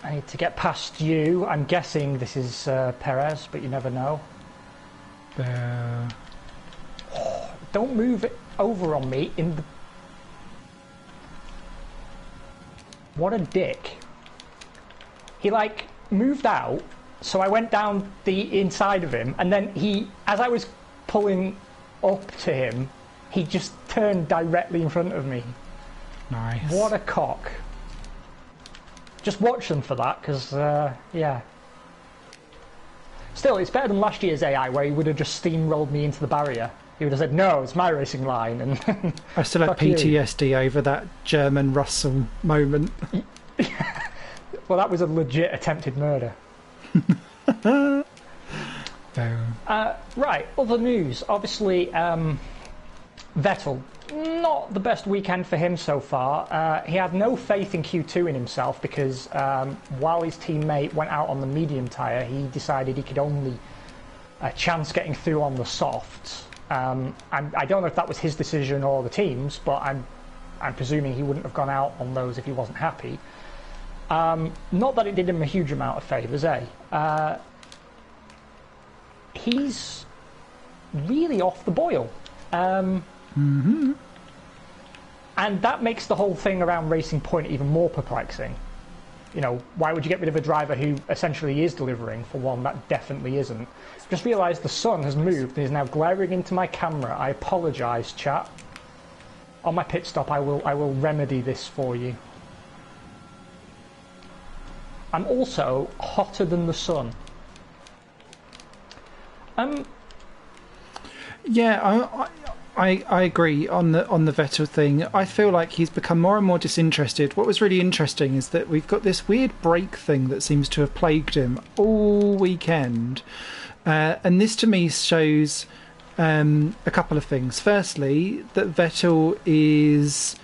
I need to get past you. I'm guessing this is Perez, but you never know. Don't move it over on me in the... What a dick. He, like, moved out, so I went down the inside of him, and then he, as I was pulling up to him, he just turned directly in front of me. Nice. What a cock. Just watch them for that, because, yeah. Still, it's better than last year's AI, where he would have just steamrolled me into the barrier. He would have said, no, it's my racing line. And I still have PTSD over that German Russell moment. Well, that was a legit attempted murder. Right, other news. Obviously, Vettel, not the best weekend for him so far. He had no faith in Q2 in himself because while his teammate went out on the medium tyre, he decided he could only chance getting through on the softs. I don't know if that was his decision or the team's, but I'm presuming he wouldn't have gone out on those if he wasn't happy. Not that it did him a huge amount of favours, he's really off the boil. Mm-hmm. And that makes the whole thing around Racing Point even more perplexing. Why would you get rid of a driver who essentially is delivering for one that definitely isn't? Just realised the sun has moved and is now glaring into my camera. I apologise, chat. On my pit stop, I will remedy this for you. I'm also hotter than the sun. Yeah, I agree on the Vettel thing. I feel like he's become more and more disinterested. What was really interesting is that we've got this weird brake thing that seems to have plagued him all weekend, and this to me shows a couple of things. Firstly, that Vettel is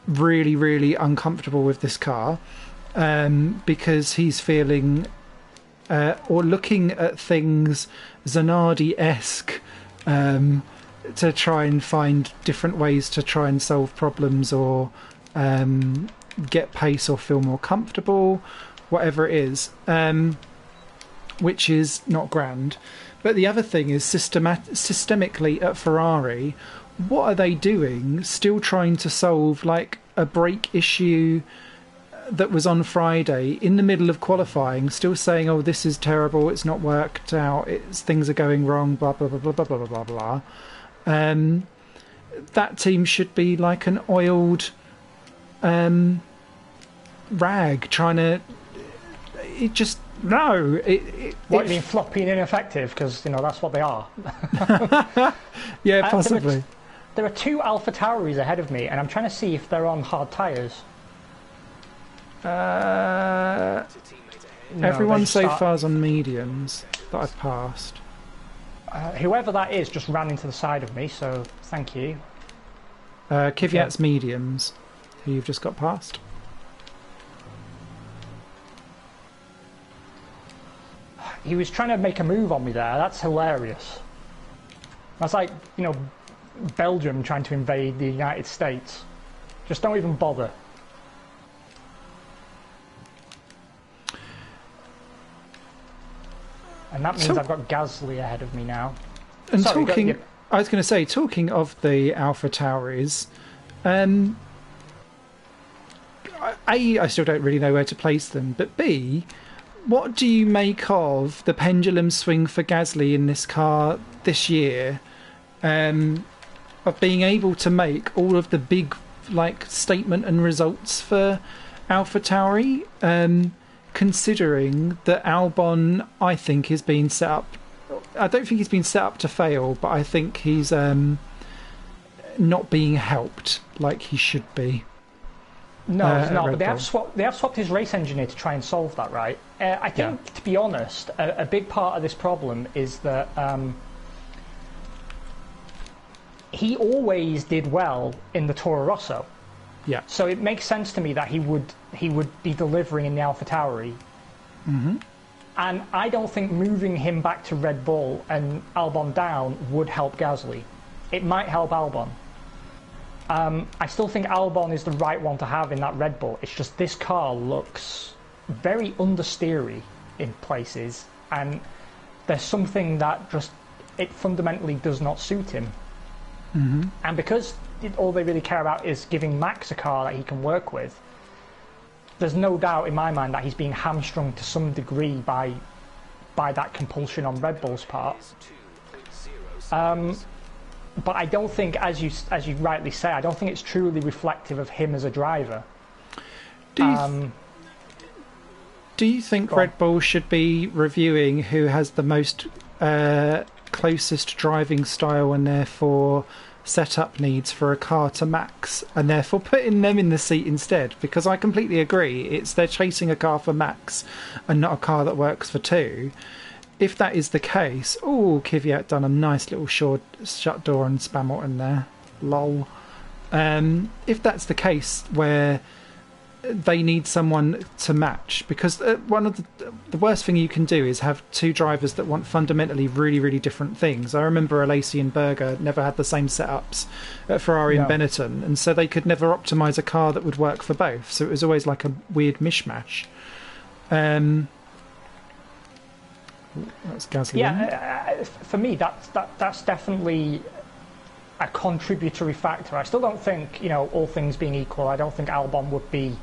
really, really uncomfortable with this car because he's feeling or looking at things Zanardi-esque. To try and find different ways to try and solve problems or get pace or feel more comfortable, whatever it is, which is not grand. But the other thing is systemically at Ferrari, what are they doing? Still trying to solve like a brake issue that was on Friday in the middle of qualifying, still saying, "Oh, this is terrible. It's not worked out. Things are going wrong." Blah blah blah blah blah blah blah blah. That team should be like an oiled rag, trying to. It just no. What, you mean floppy and ineffective? Because that's what they are. Yeah, possibly. There are two Alpha Tauris ahead of me, and I'm trying to see if they're on hard tyres. Everyone so far is on mediums that I've passed. Whoever that is just ran into the side of me, so thank you. Kvyat's mediums, who you've just got past. He was trying to make a move on me there. That's hilarious. That's like, Belgium trying to invade the United States. Just don't even bother. And that means I've got Gasly ahead of me now. And sorry, I was going to say, talking of the Alpha Tauris, I still don't really know where to place them, but B, what do you make of the pendulum swing for Gasly in this car this year, of being able to make all of the big statement and results for Alpha Tauri, considering that Albon, I think, is being set up. I don't think he's been set up to fail, but I think he's not being helped like he should be. No, he's not. But they have swapped his race engineer to try and solve that, right? I think, to be honest, a big part of this problem is that he always did well in the Toro Rosso. Yeah. So it makes sense to me that he would be delivering in the Alpha Tauri. Mm-hmm. And I don't think moving him back to Red Bull and Albon down would help Gasly. It might help Albon. I still think Albon is the right one to have in that Red Bull. It's just this car looks very understeery in places, and there's something that it fundamentally does not suit him. Mm-hmm. And because all they really care about is giving Max a car that he can work with, there's no doubt in my mind that he's being hamstrung to some degree by that compulsion on Red Bull's part. But I don't think, as you rightly say, I don't think it's truly reflective of him as a driver. Do you think Red Bull should be reviewing who has the most closest driving style and therefore setup needs for a car to Max, and therefore putting them in the seat instead? Because I completely agree, they're chasing a car for Max and not a car that works for two. If that is the case, Kvyat done a nice little shut door and spam in there. Lol. If that's the case, where they need someone to match, because one of the worst thing you can do is have two drivers that want fundamentally really, really different things. I remember Alesi and Berger never had the same setups at Ferrari and Benetton, and so they could never optimise a car that would work for both. So it was always like a weird mishmash. That's Gasly. Yeah, for me, that's definitely a contributory factor. I still don't think, all things being equal, I don't think Albon would be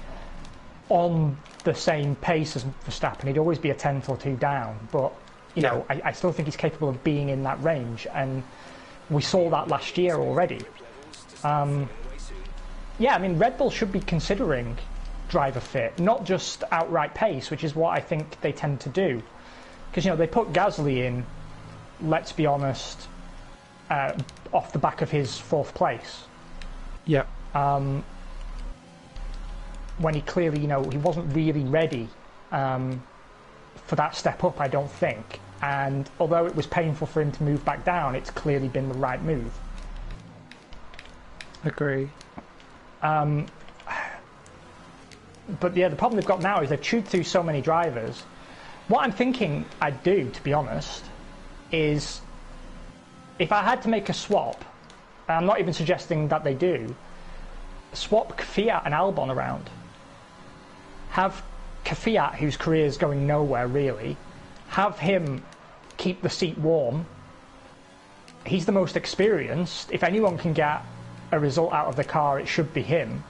on the same pace as Verstappen. He'd always be a tenth or two down, but you know, I still think he's capable of being in that range, and we saw that last year already. Yeah, I mean, Red Bull should be considering driver fit, not just outright pace, which is what I think they tend to do. Because, you know, they put Gasly in, let's be honest, off the back of his fourth place. Yeah. When he clearly, you know, he wasn't really ready for that step up, I don't think. And although it was painful for him to move back down, it's clearly been the right move. Agree. But yeah, the problem they've got now is they've chewed through so many drivers. What I'm thinking I'd do, to be honest, is if I had to make a swap, and I'm not even suggesting that they do, swap Kvyat and Albon around. Have Kvyat, whose career is going nowhere really, have him keep the seat warm. He's the most experienced. If anyone can get a result out of the car, it should be him.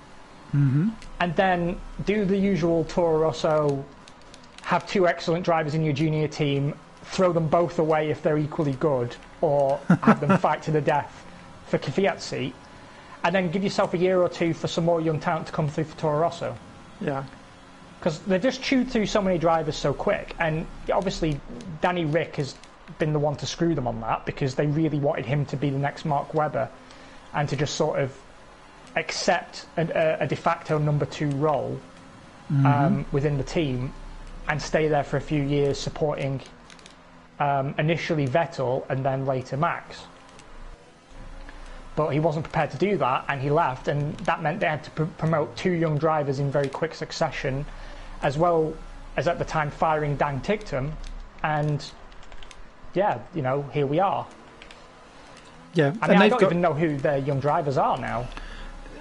Mm-hmm. And then do the usual Toro Rosso, have two excellent drivers in your junior team, throw them both away if they're equally good, or have them fight to the death for Kvyat's seat, and then give yourself a year or two for some more young talent to come through for Toro Rosso. Yeah. Because they've just chewed through so many drivers so quick, and obviously Danny Rick has been the one to screw them on that, because they really wanted him to be the next Mark Webber and to just sort of accept a de facto number 2 role within the team and stay there for a few years supporting initially Vettel and then later Max. But he wasn't prepared to do that, and he left, and that meant they had to promote 2 young drivers in very quick succession, as well as at the time firing Dan Ticktum, and yeah, you know, here we are. Yeah, I mean, I don't even know who their young drivers are now.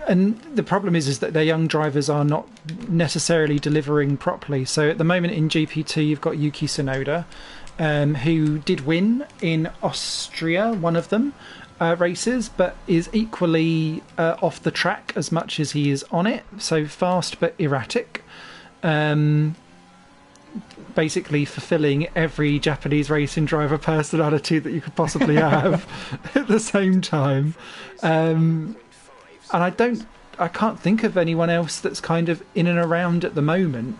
And the problem is that their young drivers are not necessarily delivering properly. So at the moment in GP2, you've got Yuki Tsunoda, who did win in Austria, one of them, races, but is equally off the track as much as he is on it. So fast but erratic. Basically fulfilling every Japanese racing driver personality that you could possibly have at the same time. And I can't think of anyone else that's kind of in and around at the moment.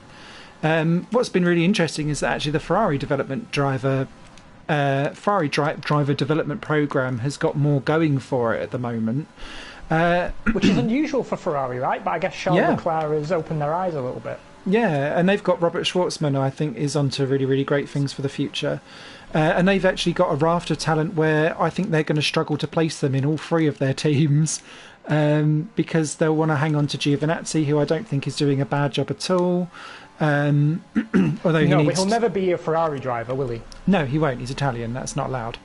What's been really interesting is that actually the Ferrari driver development program has got more going for it at the moment. Which is unusual for Ferrari, right? But I guess Charles Leclerc has opened their eyes a little bit. Yeah, and they've got Robert Schwartzman, who I think is onto really, really great things for the future. And they've actually got a raft of talent where I think they're going to struggle to place them in all 3 of their teams, because they'll want to hang on to Giovinazzi, who I don't think is doing a bad job at all. Although he'll never be a Ferrari driver, will he? No, he won't. He's Italian. That's not allowed.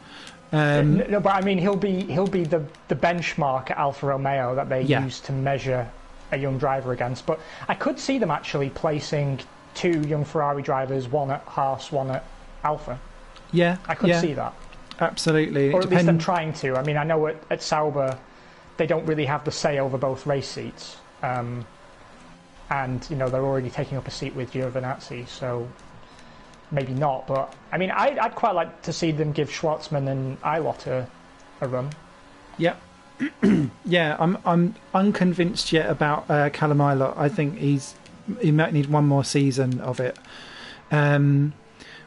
No, but I mean, he'll be the benchmark at Alfa Romeo that they use to measure a young driver against. But I could see them actually placing 2 young Ferrari drivers, one at Haas, one at Alfa. Yeah, I could see that. Absolutely. Or at least them trying to. I mean, I know at Sauber they don't really have the say over both race seats, and you know, they're already taking up a seat with Giovinazzi, so maybe not. But I mean, I'd quite like to see them give Schwartzman and Eilert a run. Yeah. Yeah, I'm unconvinced yet about Callum Eilert. I think he might need one more season of it.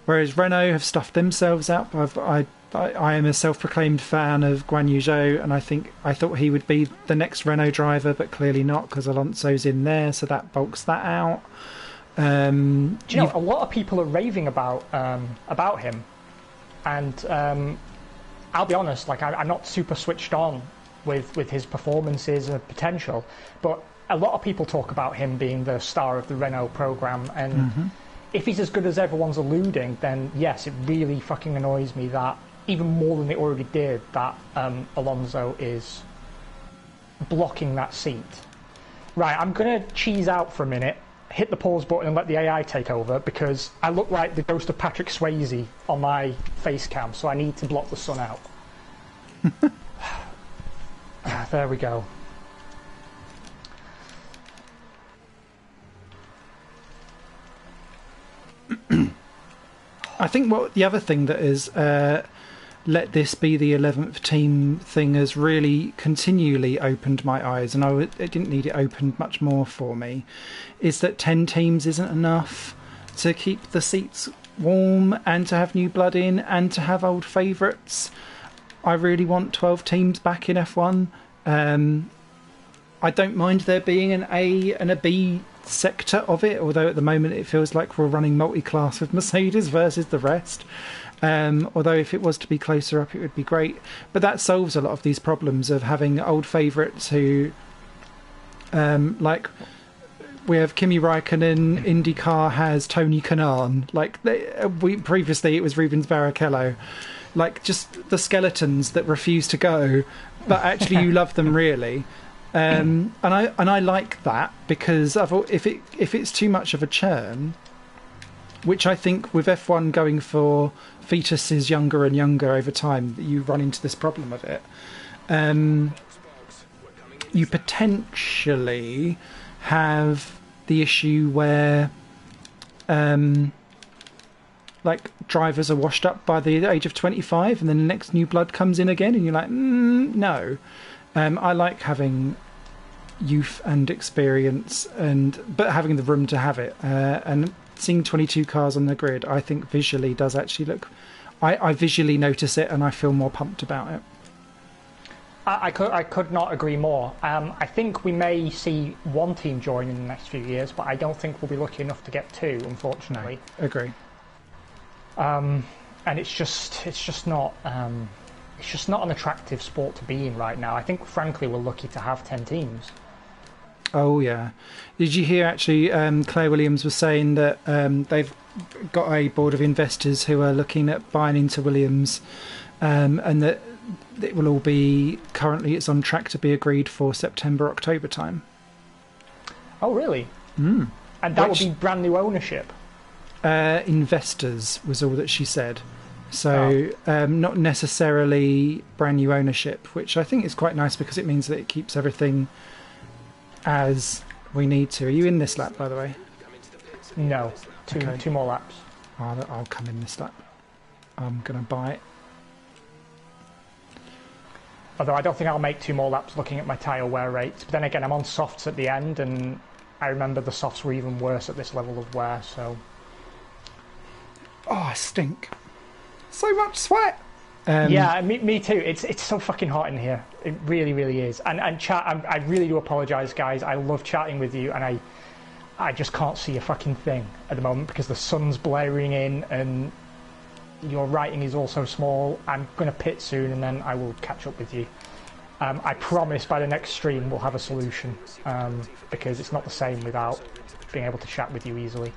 Whereas Renault have stuffed themselves up. I am a self-proclaimed fan of Guan Yu Zhou, and I thought he would be the next Renault driver, but clearly not, because Alonso's in there, so that bulks that out. Do you know, a lot of people are raving about him, and I'll be honest, like I'm not super switched on with his performances and potential, but a lot of people talk about him being the star of the Renault program, and if he's as good as everyone's alluding, then yes, it really fucking annoys me that, even more than it already did, that Alonso is blocking that seat. Right, I'm going to cheese out for a minute, hit the pause button and let the AI take over, because I look like the ghost of Patrick Swayze on my face cam, so I need to block the sun out. There we go. I think what the other thing that is let this be the 11th team thing has really continually opened my eyes, and it didn't need it opened much more for me, is that 10 teams isn't enough to keep the seats warm and to have new blood in and to have old favourites. I really want 12 teams back in F1. I don't mind there being an A and a B sector of it, although at the moment it feels like we're running multi-class with Mercedes versus the rest. Although if it was to be closer up, it would be great. But that solves a lot of these problems of having old favourites who, like, we have Kimi Raikkonen, IndyCar has Tony Kanaan. Like, previously it was Rubens Barrichello. Like, just the skeletons that refuse to go, but actually you love them really. And I like that, because if it's too much of a churn, which I think with F1 going for fetuses younger and younger over time, you run into this problem of it. You potentially have the issue where like drivers are washed up by the age of 25 and then the next new blood comes in again and you're like, no. I like having youth and experience, but having the room to have it, and seeing 22 cars on the grid, I think visually does actually look. I visually notice it, and I feel more pumped about it. I could not agree more. I think we may see one team join in the next few years, but I don't think we'll be lucky enough to get two, unfortunately. No, agree. And it's just not an attractive sport to be in right now. I think, frankly, we're lucky to have 10 teams. Oh yeah. Did you hear actually? Claire Williams was saying that they've got a board of investors who are looking at buying into Williams, and that it will all be, currently it's on track to be agreed for September, October time. Oh really? And that would be brand new ownership. Investors was all that she said. So not necessarily brand new ownership, which I think is quite nice because it means that it keeps everything as we need to. Are you in this lap, by the way? No. Two more laps. I'll come in this lap. I'm going to buy it. Although I don't think I'll make 2 more laps looking at my tyre wear rates. But then again, I'm on softs at the end, and I remember the softs were even worse at this level of wear, so... Oh, I stink. So much sweat! Yeah, me too. It's so fucking hot in here. It really, really is. And chat, I really do apologise, guys. I love chatting with you, and I just can't see a fucking thing at the moment because the sun's blaring in and your writing is also small. I'm going to pit soon, and then I will catch up with you. I promise by the next stream we'll have a solution, because it's not the same without being able to chat with you easily.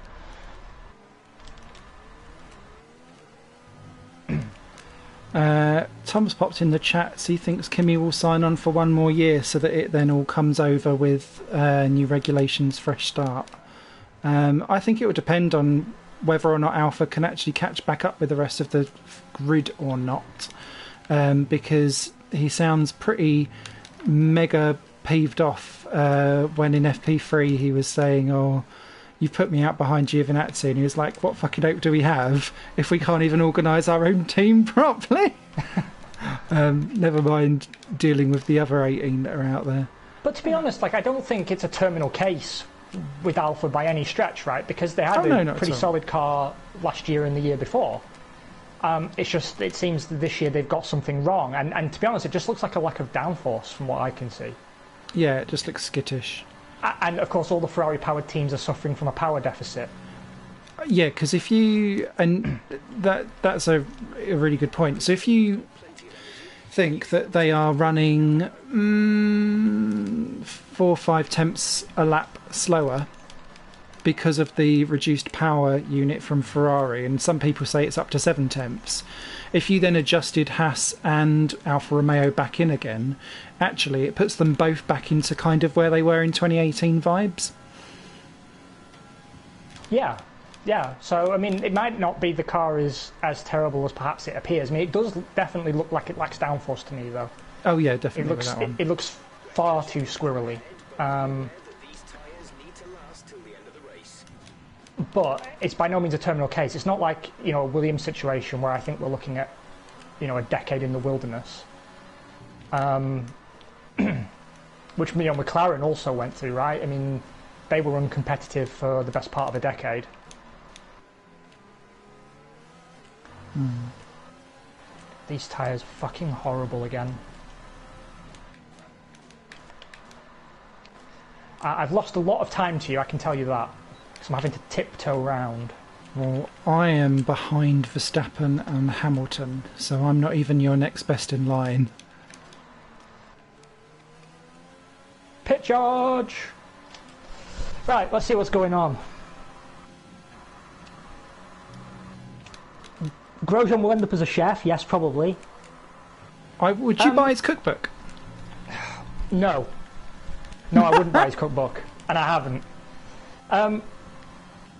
Tom's popped in the chat, so he thinks Kimi will sign on for 1 more year so that it then all comes over with new regulations, fresh start. I think it would depend on whether or not Alpha can actually catch back up with the rest of the grid or not, because he sounds pretty mega peeved off when in FP3 he was saying, oh, you put me out behind Giovinazzi, and he was like, what fucking hope do we have if we can't even organise our own team properly? Never mind dealing with the other 18 that are out there. But to be honest, like, I don't think it's a terminal case with Alpha by any stretch, right? Because they had a pretty solid car last year and the year before. It's just, it seems that this year they've got something wrong, and to be honest, it just looks like a lack of downforce from what I can see. Yeah, it just looks skittish. And of course all the Ferrari powered teams are suffering from a power deficit. Yeah, because if you, and that's a really good point. So if you think that they are running 4 or 5 tenths a lap slower because of the reduced power unit from Ferrari, and some people say it's up to 7 tenths. If you then adjusted Haas and Alfa Romeo back in again, actually it puts them both back into kind of where they were in 2018 vibes. Yeah. So, I mean, it might not be the car is as terrible as perhaps it appears. I mean, it does definitely look like it lacks downforce to me, though. Oh, yeah, definitely. It looks far too squirrely. but it's by no means a terminal case. It's not like, you know, a Williams situation where I think we're looking at, you know, a decade in the wilderness. Which, you know, McLaren also went through, right? I mean, they were uncompetitive for the best part of a decade. These tyres are fucking horrible again. I've lost a lot of time to you, I can tell you that. Because I'm having to tiptoe round. Well, I am behind Verstappen and Hamilton, so I'm not even your next best in line. Pit charge! Right, let's see what's going on. Grosjean will end up as a chef, yes, probably. Would you buy his cookbook? No. No, I wouldn't buy his cookbook, and I haven't.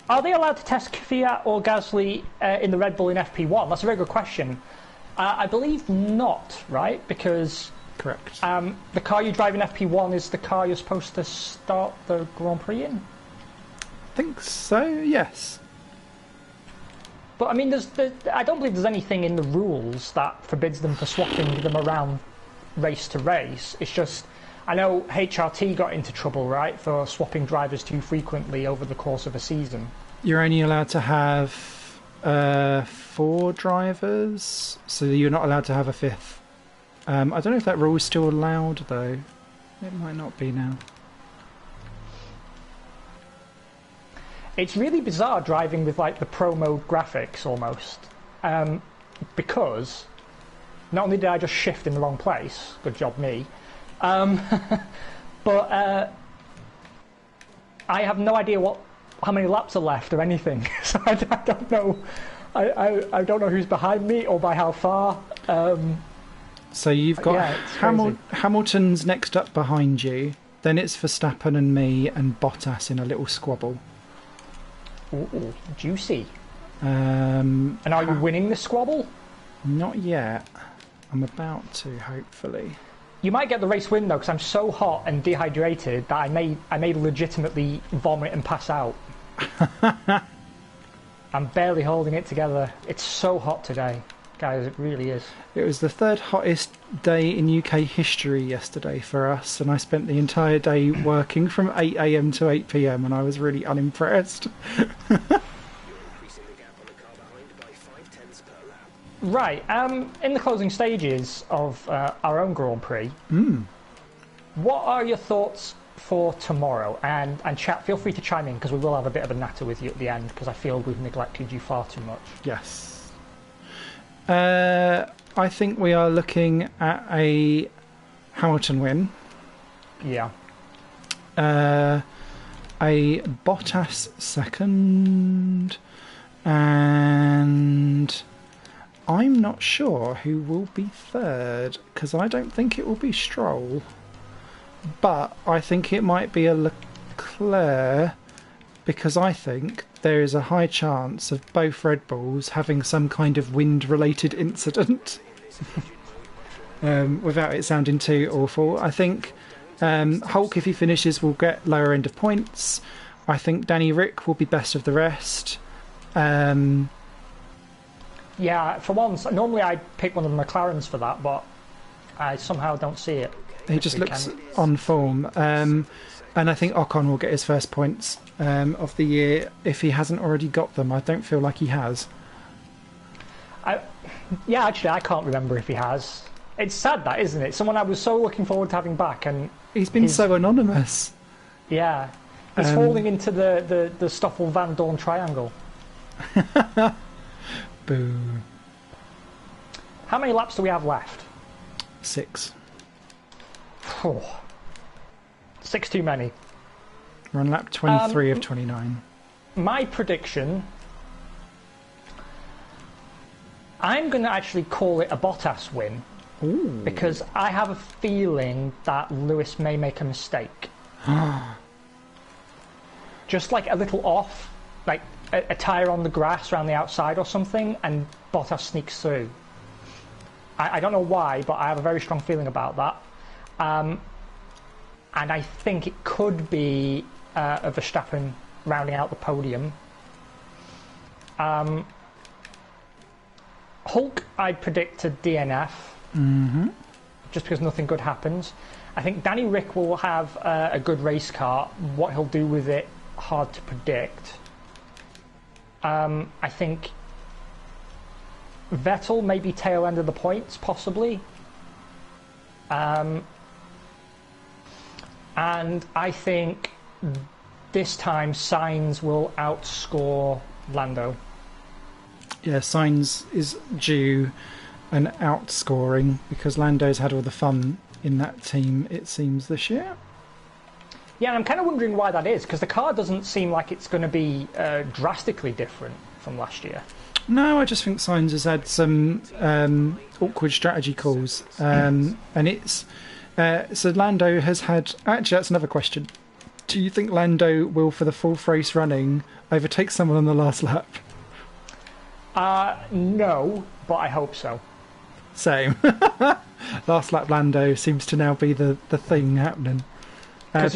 Are they allowed to test Kvyat or Gasly in the Red Bull in FP1? That's a very good question. I believe not, right? Because correct. The car you drive in FP1 is the car you're supposed to start the Grand Prix in? I think so, yes. But I mean, I don't believe there's anything in the rules that forbids them from swapping them around race to race. It's just, I know HRT got into trouble, right, for swapping drivers too frequently over the course of a season. You're only allowed to have 4 drivers, so you're not allowed to have a 5th. I don't know if that rule is still allowed, though. It might not be now. It's really bizarre driving with like the pro mode graphics almost, because not only did I just shift in the wrong place, good job me, but I have no idea how many laps are left or anything, so I don't know. I don't know who's behind me or by how far. So you've got Hamilton's next up behind you, then it's Verstappen and me and Bottas in a little squabble. Ooh, juicy. And are you winning the squabble? Not yet. I'm about to, hopefully. You might get the race win though, because I'm so hot and dehydrated that I may legitimately vomit and pass out. I'm barely holding it together. It's so hot today, guys. It really is. It was the 3rd hottest day in UK history yesterday for us, and I spent the entire day working from 8 AM to 8 PM, and I was really unimpressed. Right. In the closing stages of our own Grand Prix, what are your thoughts for tomorrow? And chat, feel free to chime in, because we will have a bit of a natter with you at the end, because I feel we've neglected you far too much. Yes. I think we are looking at a Hamilton win. Yeah. A Bottas second, and I'm not sure who will be third, because I don't think it will be Stroll, but I think it might be a Leclerc, because I think there is a high chance of both Red Bulls having some kind of wind-related incident. Without it sounding too awful. I think Hulk, if he finishes, will get lower end of points. I think Danny Rick will be best of the rest. Yeah, for once, normally I'd pick one of the McLarens for that, but I somehow don't see it. He just looks on form. And I think Ocon will get his first points of the year if he hasn't already got them. I don't feel like he has. Yeah, actually, I can't remember if he has. It's sad, that, isn't it? Someone I was so looking forward to having back, and he's been so anonymous. Yeah, he's falling into the Stoffel Van Dorn triangle. Boo. How many laps do we have left? 6. 6 too many. We're on lap 23 of 29. My prediction, I'm going to actually call it a Bottas win. Ooh. Because I have a feeling that Lewis may make a mistake. Just like a little off, like a tyre on the grass around the outside or something, and Bottas sneaks through. I don't know why, but I have a very strong feeling about that. And I think it could be a Verstappen rounding out the podium. Hulk, I predicted DNF, just because nothing good happens. I think Danny Rick will have a good race car. What he'll do with it, hard to predict. I think Vettel maybe tail end of the points, possibly. And I think this time Sainz will outscore Lando. Yeah, Sainz is due an outscoring because Lando's had all the fun in that team, it seems, this year. Yeah, and I'm kind of wondering why that is, because the car doesn't seem like it's going to be drastically different from last year. No, I just think Sainz has had some awkward strategy calls. And it's... so Lando has had... Actually, that's another question. Do you think Lando will, for the fourth race running, overtake someone on the last lap? No, but I hope so. Same. Last lap Lando seems to now be the thing happening. Because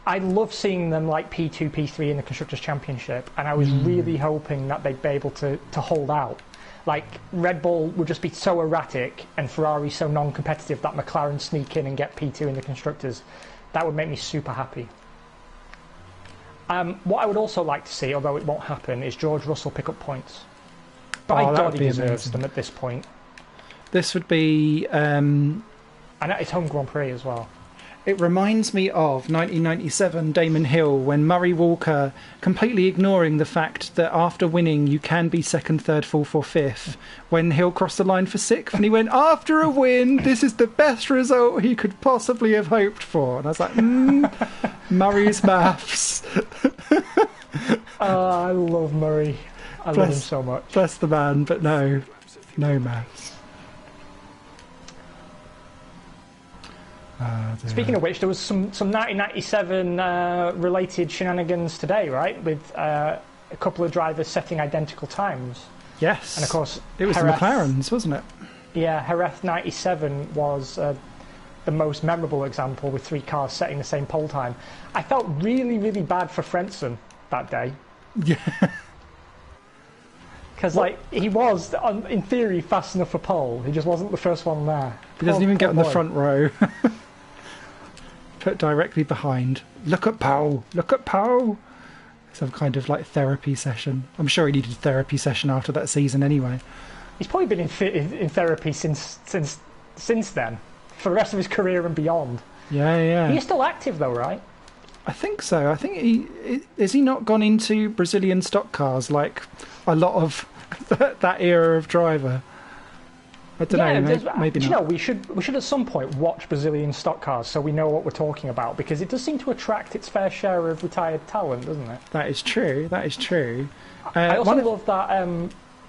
I love seeing them like P2, P3 in the Constructors' Championship, and I was really hoping that they'd be able to hold out. Like, Red Bull would just be so erratic and Ferrari so non-competitive that McLaren sneak in and get P2 in the Constructors. That would make me super happy. What I would also like to see, although it won't happen, is George Russell pick up points. By God, he deserves them at this point. This would be... and it's home Grand Prix as well. It reminds me of 1997 Damon Hill, when Murray Walker, completely ignoring the fact that after winning you can be second, third, fourth or fifth, when Hill crossed the line for sixth and he went, after a win, this is the best result he could possibly have hoped for. And I was like, Murray's maths. I love Murray. I love him so much. Bless the man, but no maths. Speaking of which, there was some 1997 related shenanigans today, right? With a couple of drivers setting identical times. Yes. And of course, it was Jerez, the McLarens, wasn't it? Yeah, Jerez 97 was the most memorable example, with 3 cars setting the same pole time. I felt really, really bad for Frentzen that day. Yeah. Because, like, he was, in theory, fast enough for pole. He just wasn't the first one there. He doesn't even get on the front row. Put directly behind. Look at Powell. Look at Powell. Some kind of, like, therapy session. I'm sure he needed a therapy session after that season anyway. He's probably been in therapy since then, for the rest of his career and beyond. Yeah. He's still active, though, right? I think so. I think has he not gone into Brazilian stock cars like a lot of that era of driver? I don't know. Maybe not. You know, we should at some point watch Brazilian stock cars so we know what we're talking about, because it does seem to attract its fair share of retired talent, doesn't it? That is true. I also love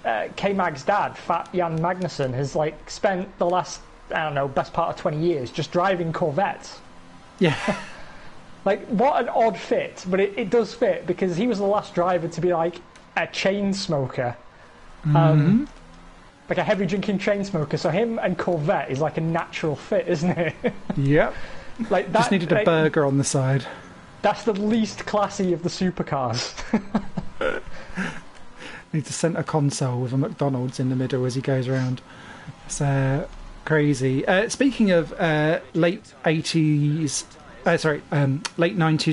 that K-Mag's dad, Fat Jan Magnussen, has like spent the last, I don't know, best part of 20 years just driving Corvettes. Yeah. Like, what an odd fit, but it does fit, because he was the last driver to be like a chain smoker. Like a heavy drinking chain smoker, so him and Corvette is like a natural fit, isn't it? Yep. Like that, just needed a burger on the side. That's the least classy of the supercars. Needs a centre console with a McDonald's in the middle as he goes around. It's crazy. Speaking of late 90s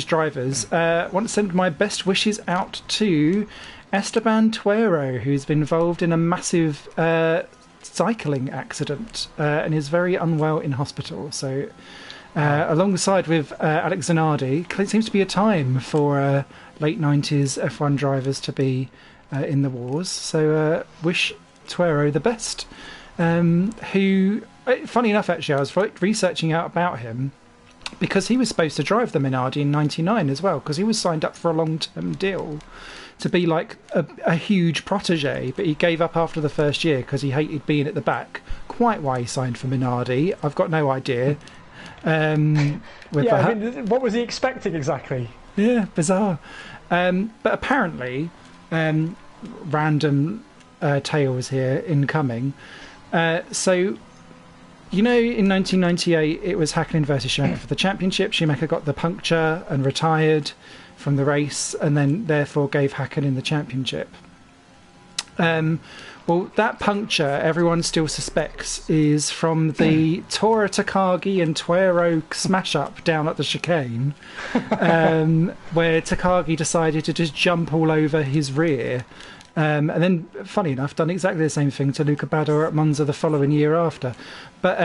drivers, I want to send my best wishes out to Esteban Tuero, who's been involved in a massive cycling accident and is very unwell in hospital. So, alongside with Alex Zanardi, it seems to be a time for late 90s F1 drivers to be in the wars. So, wish Tuero the best. Who, funny enough, actually, I was researching out about him, because he was supposed to drive the Minardi in '99 as well, because he was signed up for a long-term deal to be like a huge protege, but he gave up after the first year because he hated being at the back. Quite why he signed for Minardi, I've got no idea. I mean, what was he expecting exactly? Yeah, bizarre. But apparently, random tales here incoming. So, you know, in 1998, it was Häkkinen versus Schumacher for the championship. Schumacher got the puncture and retired from the race, and then therefore gave Häkkinen the championship. Well, that puncture everyone still suspects is from the Tora Takagi and Tuero smash-up down at the chicane, where Takagi decided to just jump all over his rear. And then, funny enough, done exactly the same thing to Luca Badoer at Monza the following year after. But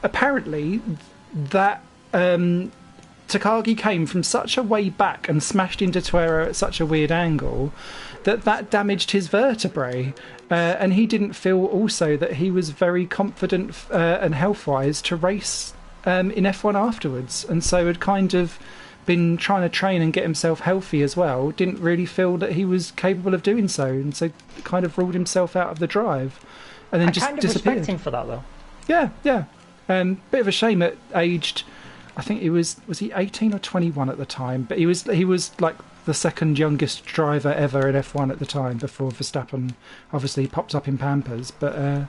apparently, that Takagi came from such a way back and smashed into Tuero at such a weird angle that damaged his vertebrae. And he didn't feel also that he was very confident and health-wise to race in F1 afterwards. And so had kind of been trying to train and get himself healthy as well, didn't really feel that he was capable of doing so, and so kind of ruled himself out of the drive, and then I just kind of disappeared. respect him for that, though. Yeah. Bit of a shame at aged, I think he was he 18 or 21 at the time, but he was like the second youngest driver ever in F1 at the time before Verstappen obviously popped up in Pampers. But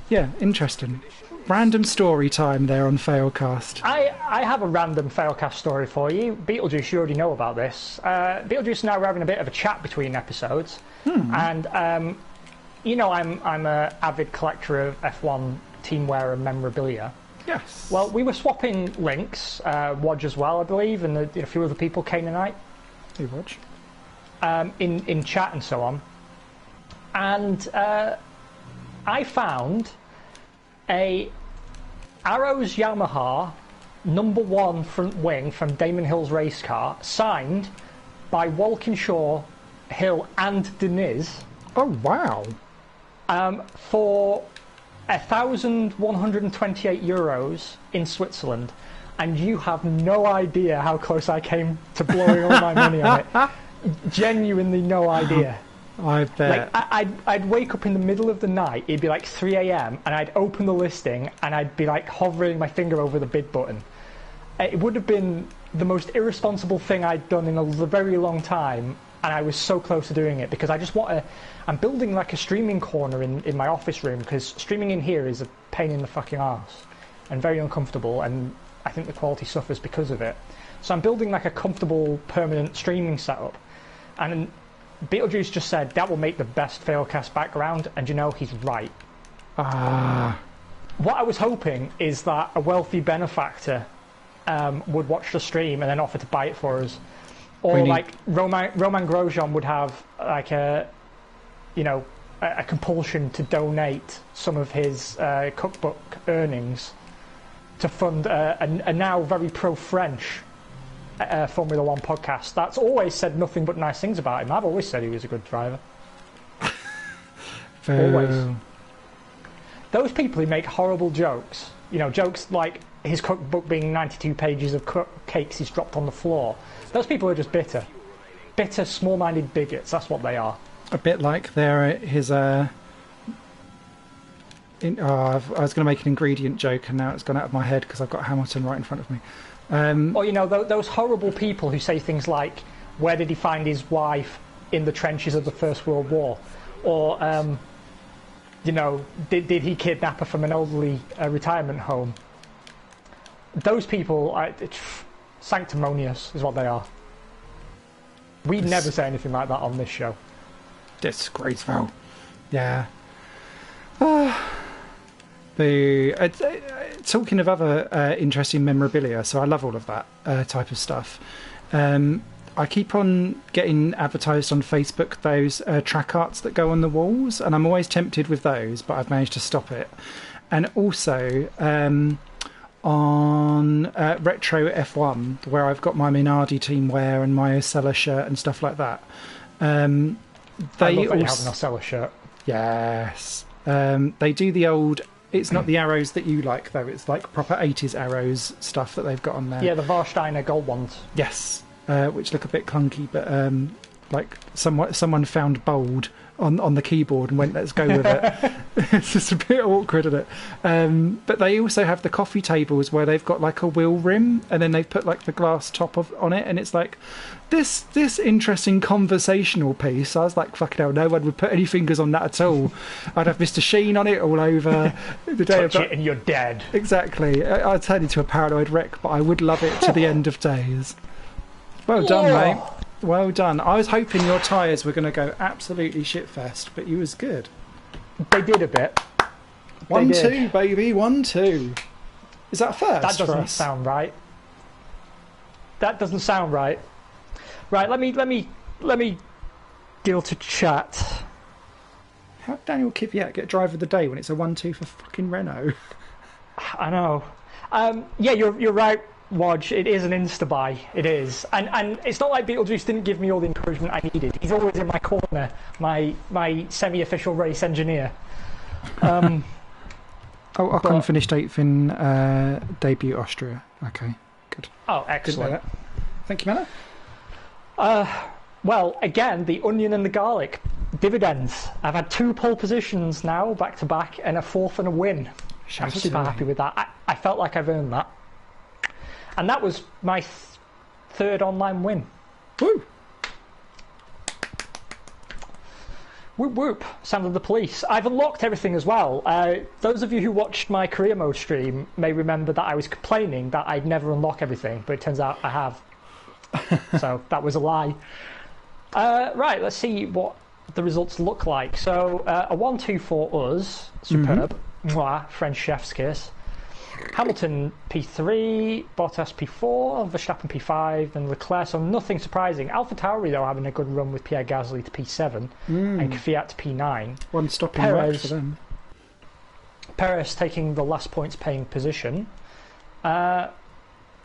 yeah, interesting. Random story time there on Failcast. I have a random Failcast story for you. Beetlejuice, you already know about this. Beetlejuice and I were having a bit of a chat between episodes, and you know I'm an avid collector of F1 teamwear and memorabilia. Yes. Well, we were swapping links, Wodge as well, I believe, and a few other people, Kane and I. Hey, Wodge. In chat and so on. And I found a Arrows Yamaha #1 front wing from Damon Hill's race car, signed by Walkinshaw, Hill and Deniz. Oh, wow. For €1,128 in Switzerland, and you have no idea how close I came to blowing all my money on it. Genuinely no idea. I bet. Like, I'd wake up in the middle of the night, it'd be like 3 a.m, and I'd open the listing, and I'd be like hovering my finger over the bid button. It would have been the most irresponsible thing I'd done in a very long time, and I was so close to doing it, because I just want to... I'm building like a streaming corner in my office room, because streaming in here is a pain in the fucking arse, and very uncomfortable, and I think the quality suffers because of it. So I'm building like a comfortable, permanent streaming setup, and Beetlejuice just said that will make the best Failcast background, and you know, he's right. What I was hoping is that a wealthy benefactor would watch the stream and then offer to buy it for us, or like Roman Grosjean would have like a compulsion to donate some of his cookbook earnings to fund a now very pro-French Formula One podcast that's always said nothing but nice things about him. I've always said he was a good driver. Always. Those people who make horrible jokes, jokes like his cookbook being 92 pages of cakes he's dropped on the floor, those people are just bitter, small-minded bigots. That's what they are. A bit like his I was going to make an ingredient joke, and now it's gone out of my head because I've got Hamilton right in front of me. Or those horrible people who say things like, "Where did he find his wife? In the trenches of the First World War," or did he kidnap her from an elderly retirement home? Those people, sanctimonious is what they are. We'd never say anything like that on this show. Disgraceful. Yeah. Talking of other interesting memorabilia, so I love all of that type of stuff. I keep on getting advertised on Facebook those track arts that go on the walls, and I'm always tempted with those, but I've managed to stop it. And also on Retro F1, where I've got my Minardi team wear and my Osella shirt and stuff like that. I love that you have an Osella shirt. Yes. They do the old... It's not the arrows that you like, though. It's like proper 80s arrows stuff that they've got on there. Yeah, the Warsteiner gold ones. Yes, which look a bit clunky, but like someone found bold on the keyboard and went, let's go with it. It's just a bit awkward, isn't it? But they also have the coffee tables where they've got like a wheel rim, and then they've put like the glass top on it, and it's like this interesting conversational piece. I was like, fucking hell, no one would put any fingers on that at all. I'd have Mr. Sheen on it all over. The day Touch it and you're dead. Exactly. I'd turn into a paranoid wreck, but I would love it to the end of days. Well done, mate. Well done. I was hoping your tyres were going to go absolutely shitfest, but you was good. They did a bit. 1-2, baby, 1-2. Is that first? That doesn't sound right. That doesn't sound right. Right, let me deal to chat. How did Daniel Kvyat get driver of the day when it's a 1-2 for fucking Renault? I know. Yeah, you're right, Wodge. It is an insta-buy. It is. And it's not like Beetlejuice didn't give me all the encouragement I needed. He's always in my corner, my semi-official race engineer. Ocon finished 8th in debut Austria. Okay, good. Oh, excellent. Thank you, Manor. Well, again, the onion and the garlic. Dividends. I've had 2 pole positions now, back-to-back, and a 4th and a win. I'm super happy with that. I felt like I've earned that. And that was my 3rd online win. Woo! Whoop whoop, sound of the police. I've unlocked everything as well. Those of you who watched my career mode stream may remember that I was complaining that I'd never unlock everything, but it turns out I have. So that was a lie. Right, let's see what the results look like. So a 1-2 for us. Superb. Mwah, French chef's kiss. Hamilton P3, Bottas P4, Verstappen P5, and Leclerc, so nothing surprising. AlphaTauri, though, having a good run with Pierre Gasly to P7 and Kvyat to P9. One stopping right for them. Perez taking the last points paying position. Albon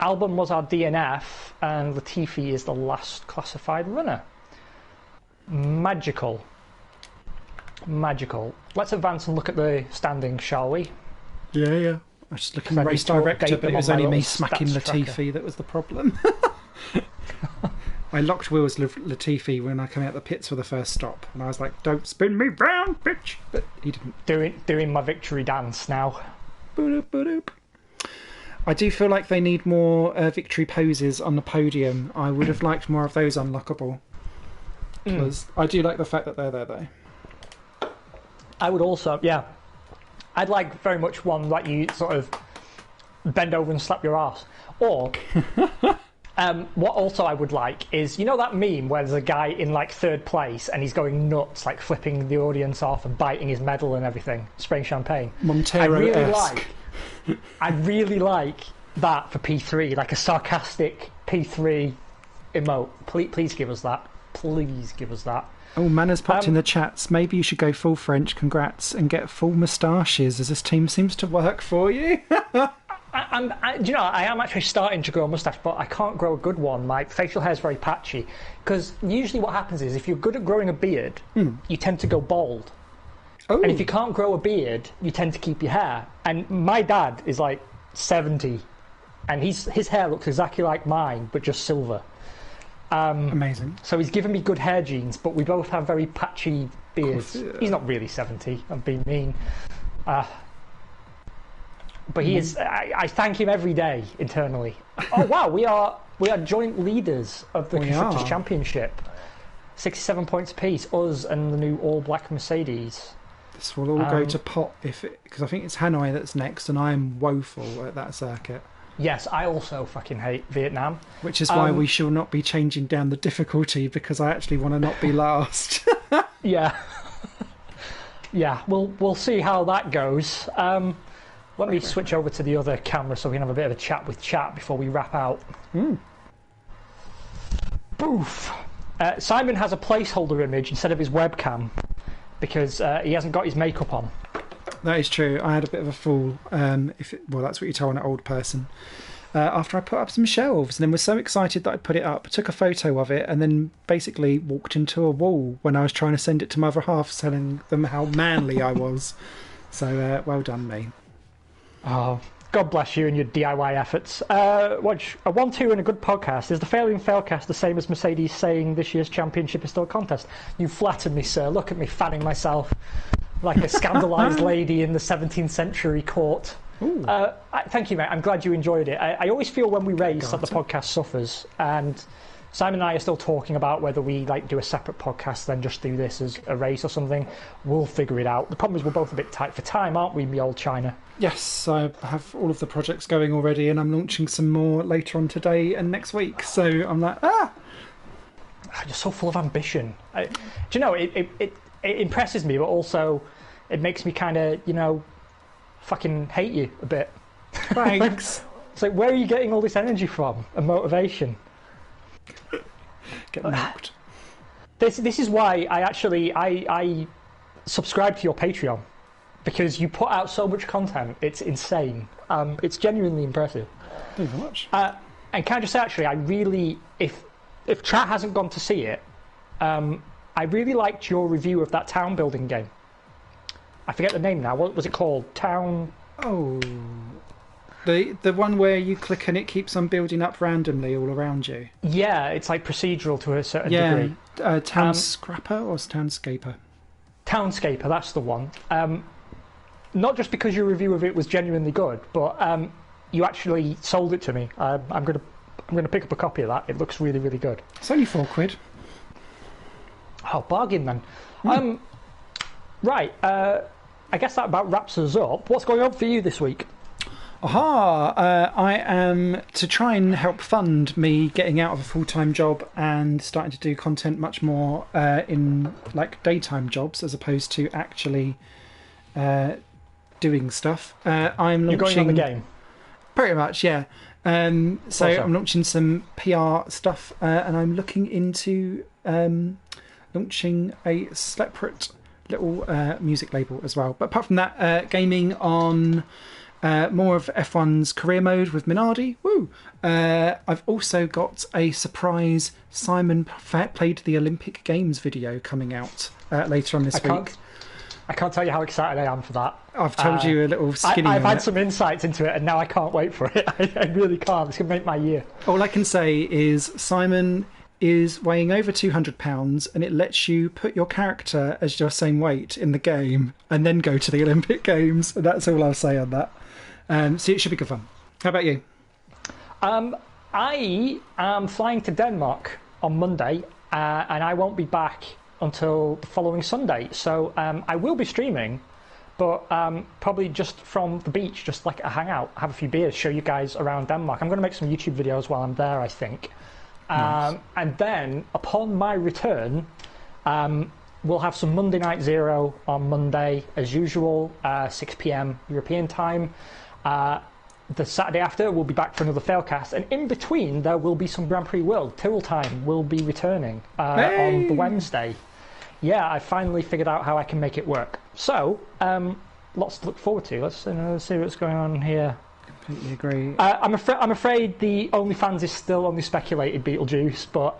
was our DNF, and Latifi is the last classified runner. Magical. Let's advance and look at the standings, shall we? Yeah. I was just looking at the race director, but it was only me smacking Latifi that was the problem. I locked wheels Latifi when I came out the pits for the first stop, and I was like, "Don't spin me round, bitch!" But he didn't. Doing my victory dance now. Boop, boop, boop. I do feel like they need more victory poses on the podium. I would have liked more of those unlockable. Because I do like the fact that they're there, though. I would also, yeah. I'd like very much one that you sort of bend over and slap your ass. Or, what also I would like is, you know that meme where there's a guy in like 3rd place and he's going nuts, like flipping the audience off and biting his medal and everything, spraying champagne. Montero-esque. I'd really like that for P3, like a sarcastic P3 emote. Please give us that. Please give us that. Oh, Manners popped in the chats. Maybe you should go full French, congrats, and get full moustaches, as this team seems to work for you. I am actually starting to grow a moustache, but I can't grow a good one. My facial hair is very patchy. Because usually what happens is, if you're good at growing a beard, you tend to go bald. Oh. And if you can't grow a beard, you tend to keep your hair. And my dad is like 70, and his hair looks exactly like mine, but just silver. Amazing. So he's given me good hair genes, but we both have very patchy beards. He's not really 70, I'm being mean. But he is. I thank him every day internally. Oh wow, we are joint leaders of the Constructors' Championship. 67 points apiece, us and the new all-black Mercedes. This will all go to pot because I think it's Hanoi that's next, and I am woeful at that circuit. Yes, I also fucking hate Vietnam. Which is why we shall not be changing down the difficulty, because I actually want to not be last. Yeah. Yeah, we'll see how that goes. Let me switch over to the other camera so we can have a bit of a chat with chat before we wrap out. Boof. Simon has a placeholder image instead of his webcam because he hasn't got his makeup on. That is true. I had a bit of a fall. That's what you tell an old person. After I put up some shelves, and then was so excited that I put it up, took a photo of it, and then basically walked into a wall when I was trying to send it to my other half, telling them how manly I was. So well done, me. Oh, God bless you and your DIY efforts. Watch a 1-2 and a good podcast. Is the failing Failcast the same as Mercedes saying this year's championship is still a contest? You flattered me, sir. Look at me fanning myself like a scandalised lady in the 17th century court. Thank you, mate. I'm glad you enjoyed it. I always feel when we race that the podcast suffers, and Simon and I are still talking about whether we do a separate podcast then just do this as a race or something. We'll figure it out. The problem is we're both a bit tight for time, aren't we, me old China? Yes, I have all of the projects going already, and I'm launching some more later on today and next week. So I'm like, just so full of ambition. Do you know, it impresses me, but also it makes me kind of, fucking hate you a bit. Thanks. It's like, where are you getting all this energy from and motivation? Get milked. This is why I subscribe to your Patreon, because you put out so much content. It's insane. It's genuinely impressive. Thank you very much. And can I just say, actually, I really, if chat hasn't gone to see it, I really liked your review of that town building game. I forget the name now. What was it called? Town... Oh... The one where you click and it keeps on building up randomly all around you. Yeah, it's like procedural to a certain degree. Town Scrapper or Townscaper? Townscaper, that's the one. Not just because your review of it was genuinely good, but you actually sold it to me. I'm gonna pick up a copy of that. It looks really, really good. It's only £4. Oh, bargain then. Right. I guess that about wraps us up. What's going on for you this week? I am to try and help fund me getting out of a full-time job and starting to do content much more in like daytime jobs as opposed to actually doing stuff. I'm You're launching, going on the game? Pretty much, yeah. So awesome. I'm launching some PR stuff and I'm looking into launching a separate little music label as well. But apart from that, gaming on... more of F1's career mode with Minardi. Woo! I've also got a surprise Simon played the Olympic Games video coming out later on this week. I can't tell you how excited I am for that. I've told you a little skinny I've had some insights into it and now I can't wait for it. I really can't. It's going to make my year. All I can say is Simon is weighing over £200 and it lets you put your character as your same weight in the game and then go to the Olympic Games. And that's all I'll say on that. So it should be good fun. How about you? I am flying to Denmark on Monday, and I won't be back until the following Sunday. So I will be streaming, but probably just from the beach, just like a hangout, have a few beers, show you guys around Denmark. I'm going to make some YouTube videos while I'm there, I think. Nice. And then, upon my return, we'll have some Monday Night Zero on Monday, as usual, 6 p.m. European time. The Saturday after, we'll be back for another Failcast, and in between, there will be some Grand Prix World. Tyrrell Time will be returning on the Wednesday. Yeah, I finally figured out how I can make it work. So, lots to look forward to. Let's see what's going on here. Completely agree. I'm afraid the OnlyFans is still only speculated Beetlejuice, but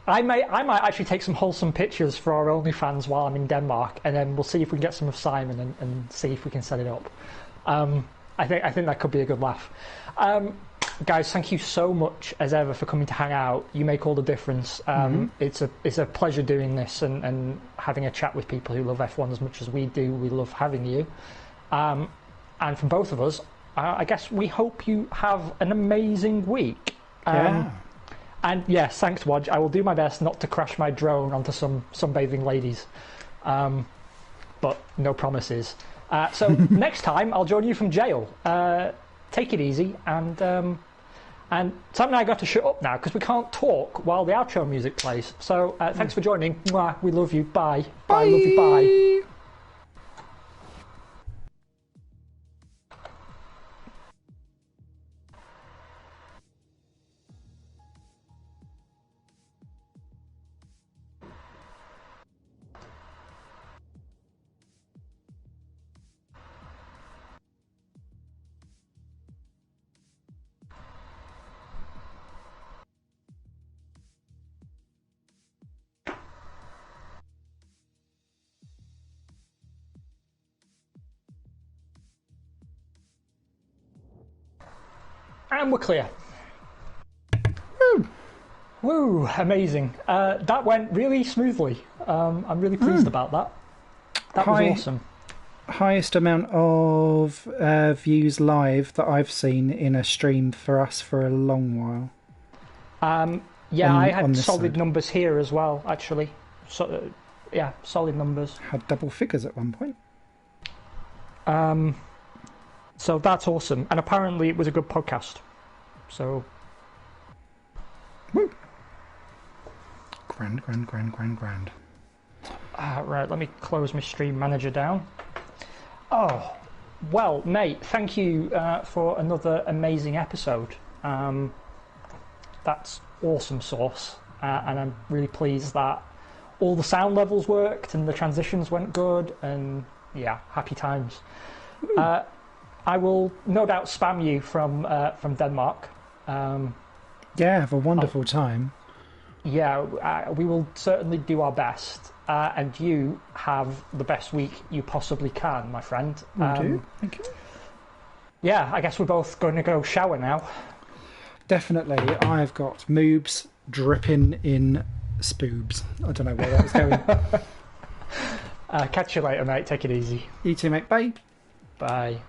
I might actually take some wholesome pictures for our OnlyFans while I'm in Denmark, and then we'll see if we can get some of Simon and see if we can set it up. I think that could be a good laugh. Guys, thank you so much as ever for coming to hang out. You make all the difference. It's a pleasure doing this and having a chat with people who love F1 as much as we do. We love having you. And from both of us, I guess we hope you have an amazing week. Yeah. And yes, thanks, Wodge. I will do my best not to crash my drone onto some sunbathing ladies. But no promises. So next time I'll join you from jail. Take it easy, and Sam and I got to shut up now because we can't talk while the outro music plays. So thanks for joining. Mwah, we love you. Bye. Bye. Love you. Bye. And we're clear. Woo! Woo! Amazing. That went really smoothly. I'm really pleased about that. That was awesome. Highest amount of views live that I've seen in a stream for us for a long while. Yeah, I had solid numbers here as well, actually. So, yeah, solid numbers. Had double figures at one point. So that's awesome. And apparently it was a good podcast. So... Woo. Grand. Right, let me close my stream manager down. Oh, well, mate, thank you for another amazing episode. That's awesome sauce, and I'm really pleased that all the sound levels worked and the transitions went good, and yeah, happy times. I will no doubt spam you from Denmark. Yeah, have a wonderful time. Yeah, we will certainly do our best. And you have the best week you possibly can, my friend. Will do. Thank you. Yeah, I guess we're both going to go shower now. Definitely. I've got moobs dripping in spoobs. I don't know where that was going. Catch you later, mate. Take it easy. You too, mate. Bye. Bye.